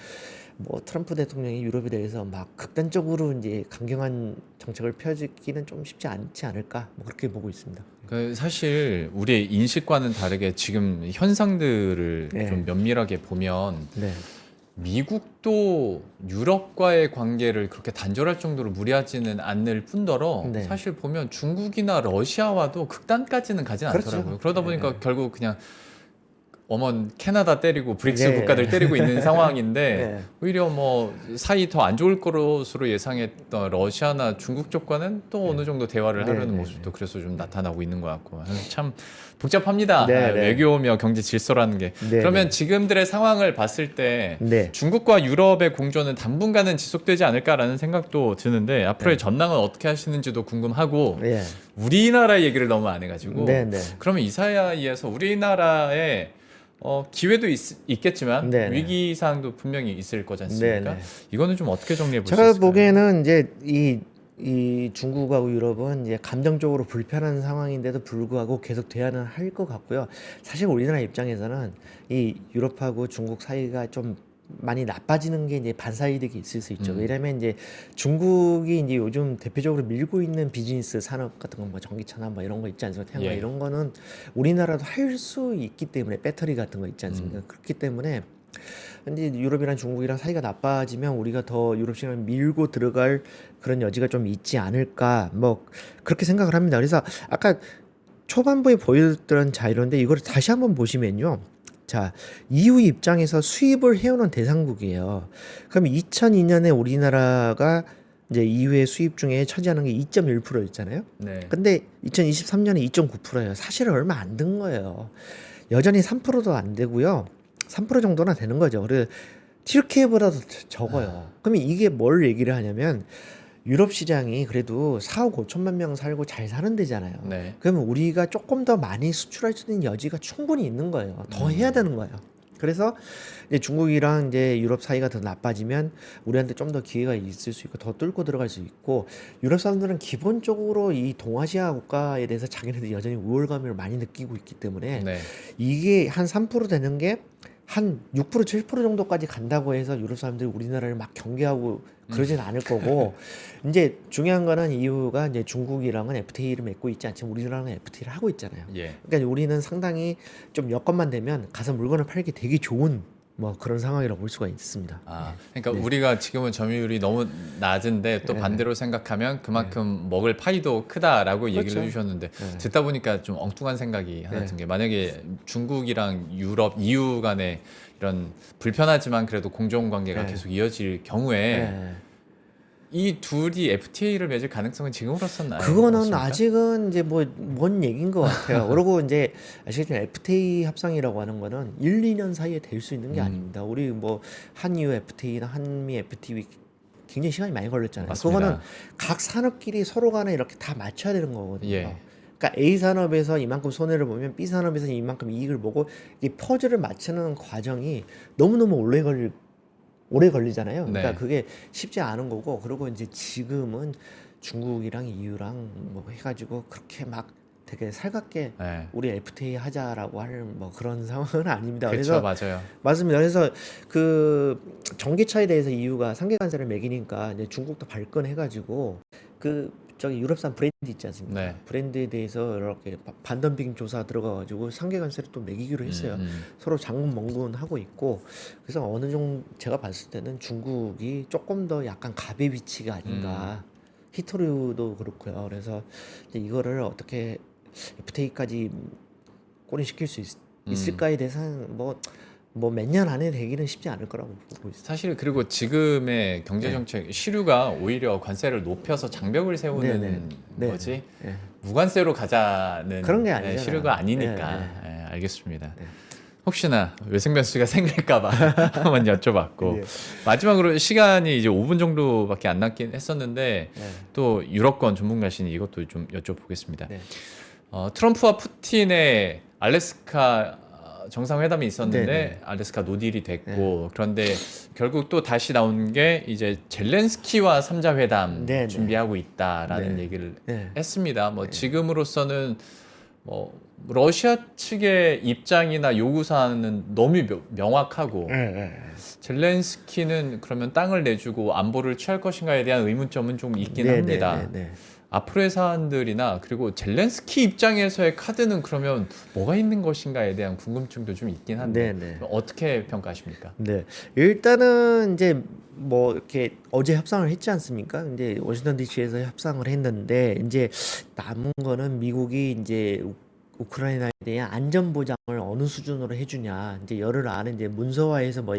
뭐 트럼프 대통령이 유럽에 대해서 막 극단적으로 이제 강경한 정책을 펴기는 좀 쉽지 않지 않을까 뭐 그렇게 보고 있습니다. 사실 우리의 인식과는 다르게 지금 현상들을 네. 좀 면밀하게 보면 네, 미국도 유럽과의 관계를 그렇게 단절할 정도로 무리하지는 않을 뿐더러 네. 사실 보면 중국이나 러시아와도 극단까지는 가진 그렇죠. 않더라고요. 그러다 네, 보니까 네. 결국 그냥 엄원 캐나다 때리고 브릭스 네. 국가들 때리고 있는 상황인데 네. 오히려 뭐 사이 더 안 좋을 것으로 예상했던 러시아나 중국 쪽과는 또 어느 정도 대화를 네, 하려는 네, 모습도 그래서 좀 나타나고 있는 것 같고 참 복잡합니다. 네, 네. 외교며 경제 질서라는 게. 네, 그러면 네. 지금들의 상황을 봤을 때 네. 중국과 유럽의 공조는 당분간은 지속되지 않을까라는 생각도 드는데 앞으로의 전망은 어떻게 하시는지도 궁금하고 네. 우리나라 얘기를 너무 안 해가지고 네, 네. 그러면 이 사이에서 우리나라에 기회도 있겠지만 네네. 위기 사항도 분명히 있을 거지 않습니까? 네네. 이거는 좀 어떻게 정리해 볼 수 제가 있을까요? 보기에는 이제 이 중국하고 유럽은 이제 감정적으로 불편한 상황인데도 불구하고 계속 대화는 할 것 같고요. 사실 우리나라 입장에서는 이 유럽하고 중국 사이가 좀 많이 나빠지는 게 이제 반사이득이 있을 수 있죠. 왜냐면 이제 중국이 이제 요즘 대표적으로 밀고 있는 비즈니스 산업 같은 거 뭐 전기차나 뭐 이런 거 있지 않습니까? 태양광 예. 이런 거는 우리나라도 할 수 있기 때문에 배터리 같은 거 있지 않습니까? 그렇기 때문에 근데 유럽이랑 중국이랑 사이가 나빠지면 우리가 더 유럽 시장을 밀고 들어갈 그런 여지가 좀 있지 않을까 뭐 그렇게 생각을 합니다. 그래서 아까 초반부에 보여줬던 자료인데 이걸 다시 한번 보시면요. 자, EU 입장에서 수입을 해오는 대상국이에요. 그럼 2002년에 우리나라가 이제 EU의 수입 중에 차지하는 게 2.1%였잖아요. 네. 근데 2023년에 2.9%예요. 사실은 얼마 안 든 거예요. 여전히 3%도 안 되고요. 3% 정도나 되는 거죠. 그래서 튀르키예보다도 적어요. 그러면 이게 뭘 얘기를 하냐면 유럽 시장이 그래도 4억 5천만 명 살고 잘 사는 데잖아요. 네. 그러면 우리가 조금 더 많이 수출할 수 있는 여지가 충분히 있는 거예요. 더 해야 되는 거예요. 그래서 이제 중국이랑 이제 유럽 사이가 더 나빠지면 우리한테 좀 더 기회가 있을 수 있고 더 뚫고 들어갈 수 있고 유럽 사람들은 기본적으로 이 동아시아 국가에 대해서 자기네들 여전히 우월감을 많이 느끼고 있기 때문에 네. 이게 한 3% 되는 게 한 6% 7% 정도까지 간다고 해서 유럽 사람들이 우리나라를 막 경계하고 그러진 않을 거고 이제 중요한 거는 이유가 이제 중국이랑은 FTA를 맺고 있지 않지만 우리나라는 FTA를 하고 있잖아요. 예. 그러니까 우리는 상당히 좀 여건만 되면 가서 물건을 팔기 되게 좋은 뭐 그런 상황이라고 볼 수가 있습니다. 그러니까 우리가 지금은 점유율이 너무 낮은데 또 네. 반대로 생각하면 그만큼 먹을 파이도 크다라고 얘기를 그렇죠. 해주셨는데 네. 듣다 보니까 좀 엉뚱한 생각이 하나 네. 든 게 만약에 중국이랑 유럽, EU 간에 이런 불편하지만 그래도 공정 관계가 네. 계속 이어질 경우에 네. 이 둘이 FTA를 맺을 가능성은 지금으로서는 그거는 없습니까? 아직은 이제 뭐 뭔 얘기인 것 같아요. 그리고 이제 아시겠지만 FTA 합상이라고 하는 거는 1, 2년 사이에 될 수 있는 게 아닙니다. 우리 뭐 한EU FTA나 한미 FTA 굉장히 시간이 많이 걸렸잖아요. 맞습니다. 그거는 각 산업끼리 서로 간에 이렇게 다 맞춰야 되는 거거든요. 예. 그러니까 A 산업에서 이만큼 손해를 보면 B 산업에서 이만큼 이익을 보고 이 퍼즐을 맞추는 과정이 너무너무 오래 걸리잖아요. 그러니까 네. 그게 쉽지 않은 거고 그리고 이제 지금은 중국이랑 EU랑 뭐 해가지고 그렇게 막 되게 살갑게 네. 우리 FTA 하자라고 할 뭐 그런 상황은 아닙니다. 그렇죠, 그래서 맞아요. 맞습니다. 그래서 그 전기차에 대해서 EU가 상계 관세를 매기니까 이제 중국도 발끈해가지고 그 저기 유럽산 브랜드 있지 않습니까? 네. 브랜드에 대해서 이렇게 반덤핑 조사 들어가가지고 상계 관세를 또 매기기로 했어요. 서로 장군멍군 하고 있고 그래서 어느 정도 제가 봤을 때는 중국이 조금 더 약간 갑의 위치가 아닌가. 히토류도 그렇고요. 그래서 이제 이거를 어떻게 FTA까지 꼬리시킬 수 있을까에 대해서는 뭐 몇 년 안에 되기는 쉽지 않을 거라고 보고 있습니다. 사실 그리고 지금의 경제 정책 시류가 오히려 관세를 높여서 장벽을 세우는 네네. 네. 거지 네. 무관세로 가자는 그런 게 아니잖아요. 시류가 아니니까. 네, 예, 알겠습니다. 네. 혹시나 외생변수가 생길까봐 한번 여쭤봤고 네. 마지막으로 시간이 이제 5분 정도밖에 안 남긴 했었는데 네. 또 유럽권 전문가시니 이것도 좀 여쭤보겠습니다. 네. 트럼프와 푸틴의 알래스카 정상회담이 있었는데 네네. 알래스카 노딜이 됐고 그런데 결국 또 다시 나온 게 이제 젤렌스키와 3자 회담 네네. 준비하고 있다라는 네. 얘기를 네. 했습니다. 뭐 지금으로서는 뭐 러시아 측의 입장이나 요구사항은 너무 명확하고 젤렌스키는 그러면 땅을 내주고 안보를 취할 것인가에 대한 의문점은 좀 있긴 합니다. 앞으로의 사안들이나 그리고 젤렌스키 입장에서의 카드는 그러면 뭐가 있는 것인가에 대한 궁금증도 좀 있긴 한데 어떻게 평가하십니까? 네, 일단은 이제 뭐 이렇게 어제 협상을 했지 않습니까? 이제 워싱턴 DC에서 협상을 했는데 이제 남은 거는 미국이 이제 우크라이나에 대한 안전 보장을 어느 수준으로 해주냐, 이제 열흘 안에 이제 문서화해서 뭐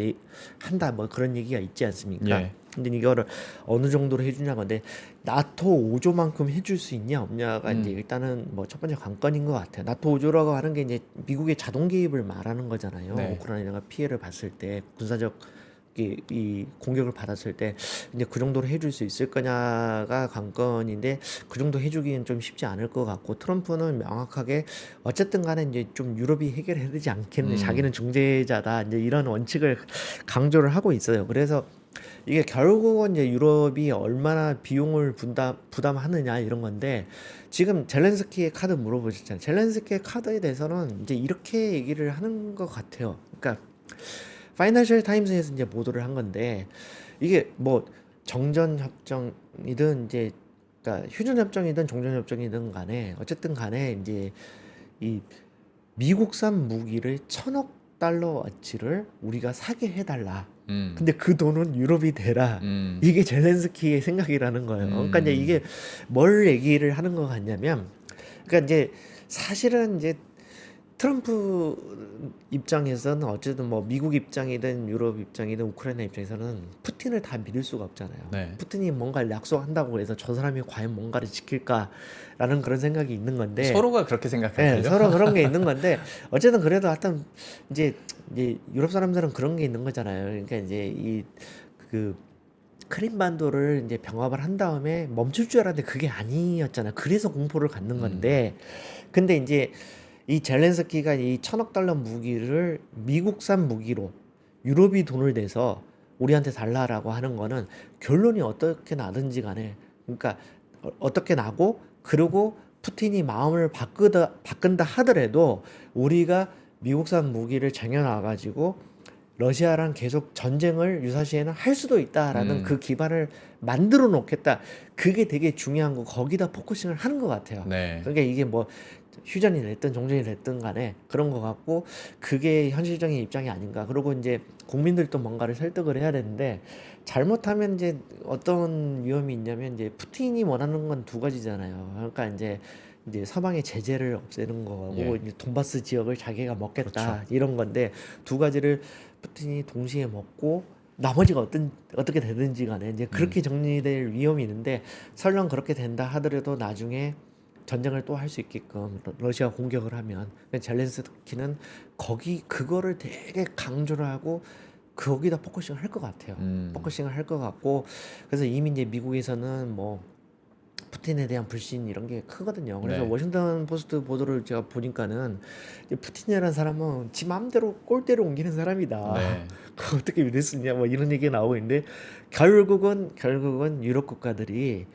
한다, 뭐 그런 얘기가 있지 않습니까? 예. 근데 이거를 어느 정도로 해주냐 건데 나토 5조만큼 해줄 수 있냐 없냐가 이제 일단은 뭐 첫 번째 관건인 것 같아요. 나토 5조라고 하는 게 이제 미국의 자동 개입을 말하는 거잖아요. 네. 우크라이나가 피해를 봤을 때 군사적 이 공격을 받았을 때 이제 그 정도로 해줄 수 있을 거냐가 관건인데 그 정도 해주기는 좀 쉽지 않을 것 같고 트럼프는 명확하게 어쨌든 간에 이제 좀 유럽이 해결해야 되지 않겠느냐, 자기는 중재자다, 이제 이런 원칙을 강조를 하고 있어요. 그래서 이게 결국은 이제 유럽이 얼마나 비용을 부담하느냐 이런 건데 지금 젤렌스키의 카드 물어보셨잖아요. 젤렌스키의 카드에 대해서는 이제 이렇게 얘기를 하는 것 같아요. 그러니까 파이낸셜 타임스에서 이제 보도를 한 건데 이게 뭐 정전 협정이든 이제 그러니까 휴전 협정이든 종전 협정이든 간에 어쨌든 간에 이제 이 미국산 무기를 1,000억 달러어치를 우리가 사게 해달라. 근데 그 돈은 유럽이 대라. 이게 젤렌스키의 생각이라는 거예요. 그러니까 이제 이게 뭘 얘기를 하는 것 같냐면, 그러니까 이제 사실은 이제 트럼프 입장에서는 어쨌든 뭐 미국 입장이든 유럽 입장이든 우크라이나 입장에서는 푸틴을 다 믿을 수가 없잖아요. 네. 푸틴이 뭔가를 약속한다고 해서 저 사람이 과연 뭔가를 지킬까라는 그런 생각이 있는 건데 서로가 그렇게 생각하죠. 네, 서로 그런 게 있는 건데 어쨌든 그래도 하여튼 이제 유럽 사람들은 그런 게 있는 거잖아요. 그러니까 이제 이 그 크림반도를 이제 병합을 한 다음에 멈출 줄 알았는데 그게 아니었잖아요. 그래서 공포를 갖는 건데 근데 이제 이 젤렌스키가 이 1,000억 달러 무기를 미국산 무기로 유럽이 돈을 내서 우리한테 달라라고 하는 거는 결론이 어떻게 나든지 간에 그러니까 어떻게 나고 그리고 푸틴이 마음을 바꾼다 하더라도 우리가 미국산 무기를 쟁여놔 가지고 러시아랑 계속 전쟁을 유사시에는 할 수도 있다라는 그 기반을 만들어 놓겠다. 그게 되게 중요한 거 거기다 포커싱을 하는 것 같아요. 네. 그러니까 이게 뭐 휴전이 됐든 종전이 됐든 간에 그런 것 같고 그게 현실적인 입장이 아닌가. 그리고 이제 국민들도 뭔가를 설득을 해야 되는데 잘못하면 이제 어떤 위험이 있냐면 이제 푸틴이 원하는 건 두 가지잖아요. 그러니까 이제 서방의 제재를 없애는 거고 이제 돈바스 지역을 자기가 먹겠다 이런 건데 두 가지를 푸틴이 동시에 먹고 나머지가 어떻게 되든지 간에 이제 그렇게 정리될 위험이 있는데 설령 그렇게 된다 하더라도 나중에 전쟁을 또 할 수 있게끔 러시아 공격을 하면 젤렌스키는 그거를 되게 강조를 하고 거기다 포커싱을 할 것 같아요. 포커싱을 할 것 같고 그래서 이미 이제 미국에서는 뭐 푸틴에 대한 불신 이런 게 크거든요. 그래서 워싱턴 포스트 보도를 제가 보니까는 푸틴이라는 사람은 지 마음대로 꼴대로 옮기는 사람이다. 그거 어떻게 믿을 수 있냐 뭐 이런 얘기가 나오고 있는데 결국은 유럽 국가들이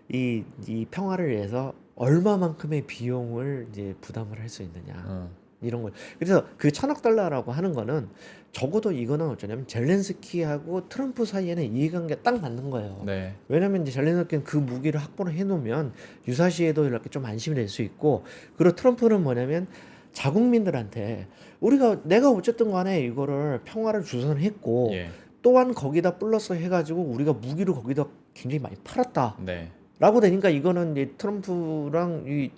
이 평화를 위해서 얼마만큼의 비용을 이제 부담을 할 수 있느냐 이런 걸. 그래서 그 1,000억 달러라고 하는 거는 적어도 이거는 어쩌냐면 젤렌스키하고 트럼프 사이에는 이해관계 딱 맞는 거예요. 왜냐면 이제 젤렌스키는 그 무기를 확보를 해놓으면 유사시에도 이렇게 좀 안심이 될 수 있고 그리고 트럼프는 뭐냐면 자국민들한테 내가 어쨌든 간에 이거를 평화를 주선했고 또한 거기다 플러스 해가지고 우리가 무기를 거기다 굉장히 많이 팔았다. 라고 되니까 이거는 이제 트럼프랑 이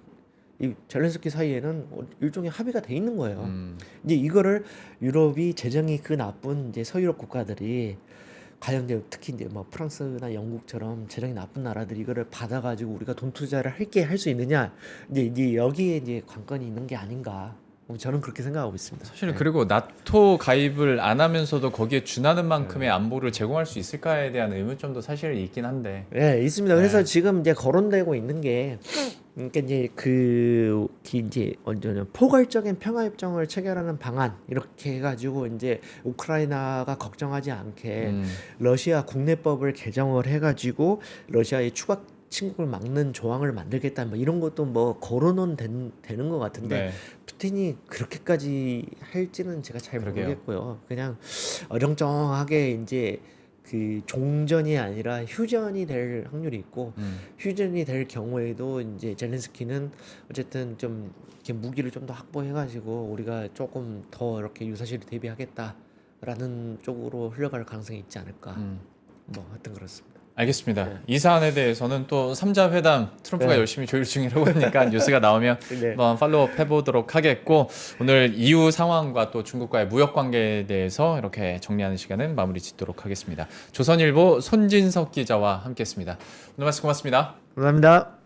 젤렌스키 사이에는 일종의 합의가 돼 있는 거예요. 이제 이거를 유럽이 재정이 나쁜 이제 서유럽 국가들이 과연 이제 특히 이제 뭐 프랑스나 영국처럼 재정이 나쁜 나라들이 이거를 받아가지고 우리가 돈 투자를 할 수 있느냐 이제 여기에 이제 관건이 있는 게 아닌가. 저는 그렇게 생각하고 있습니다. 사실은 그리고 나토 가입을 안 하면서도 거기에 준하는 만큼의 안보를 제공할 수 있을까에 대한 의문점도 사실 있긴 한데. 네, 있습니다. 그래서 지금 이제 거론되고 있는 게 그러니까 이제 이제 포괄적인 평화협정을 체결하는 방안 이렇게 해가지고 이제 우크라이나가 걱정하지 않게 러시아 국내법을 개정을 해가지고 러시아의 추가 침공을 막는 조항을 만들겠다 뭐 이런 것도 뭐 거론은 되는 것 같은데 네. 푸틴이 그렇게까지 할지는 제가 잘 그러게요. 모르겠고요. 그냥 어정쩡하게 이제 그 종전이 아니라 휴전이 될 확률이 있고 휴전이 될 경우에도 이제 젤렌스키는 어쨌든 좀 이렇게 무기를 좀 더 확보해가지고 우리가 조금 더 이렇게 유사시를 대비하겠다라는 쪽으로 흘러갈 가능성이 있지 않을까. 뭐 하여튼 그렇습니다. 알겠습니다. 네. 이 사안에 대해서는 또 3자 회담 트럼프가 네. 열심히 조율 중이라고 하니까 뉴스가 나오면 네. 한번 팔로우업 해보도록 하겠고 오늘 이후 상황과 또 중국과의 무역 관계에 대해서 이렇게 정리하는 시간은 마무리 짓도록 하겠습니다. 조선일보 손진석 기자와 함께했습니다. 오늘 말씀 고맙습니다. 감사합니다.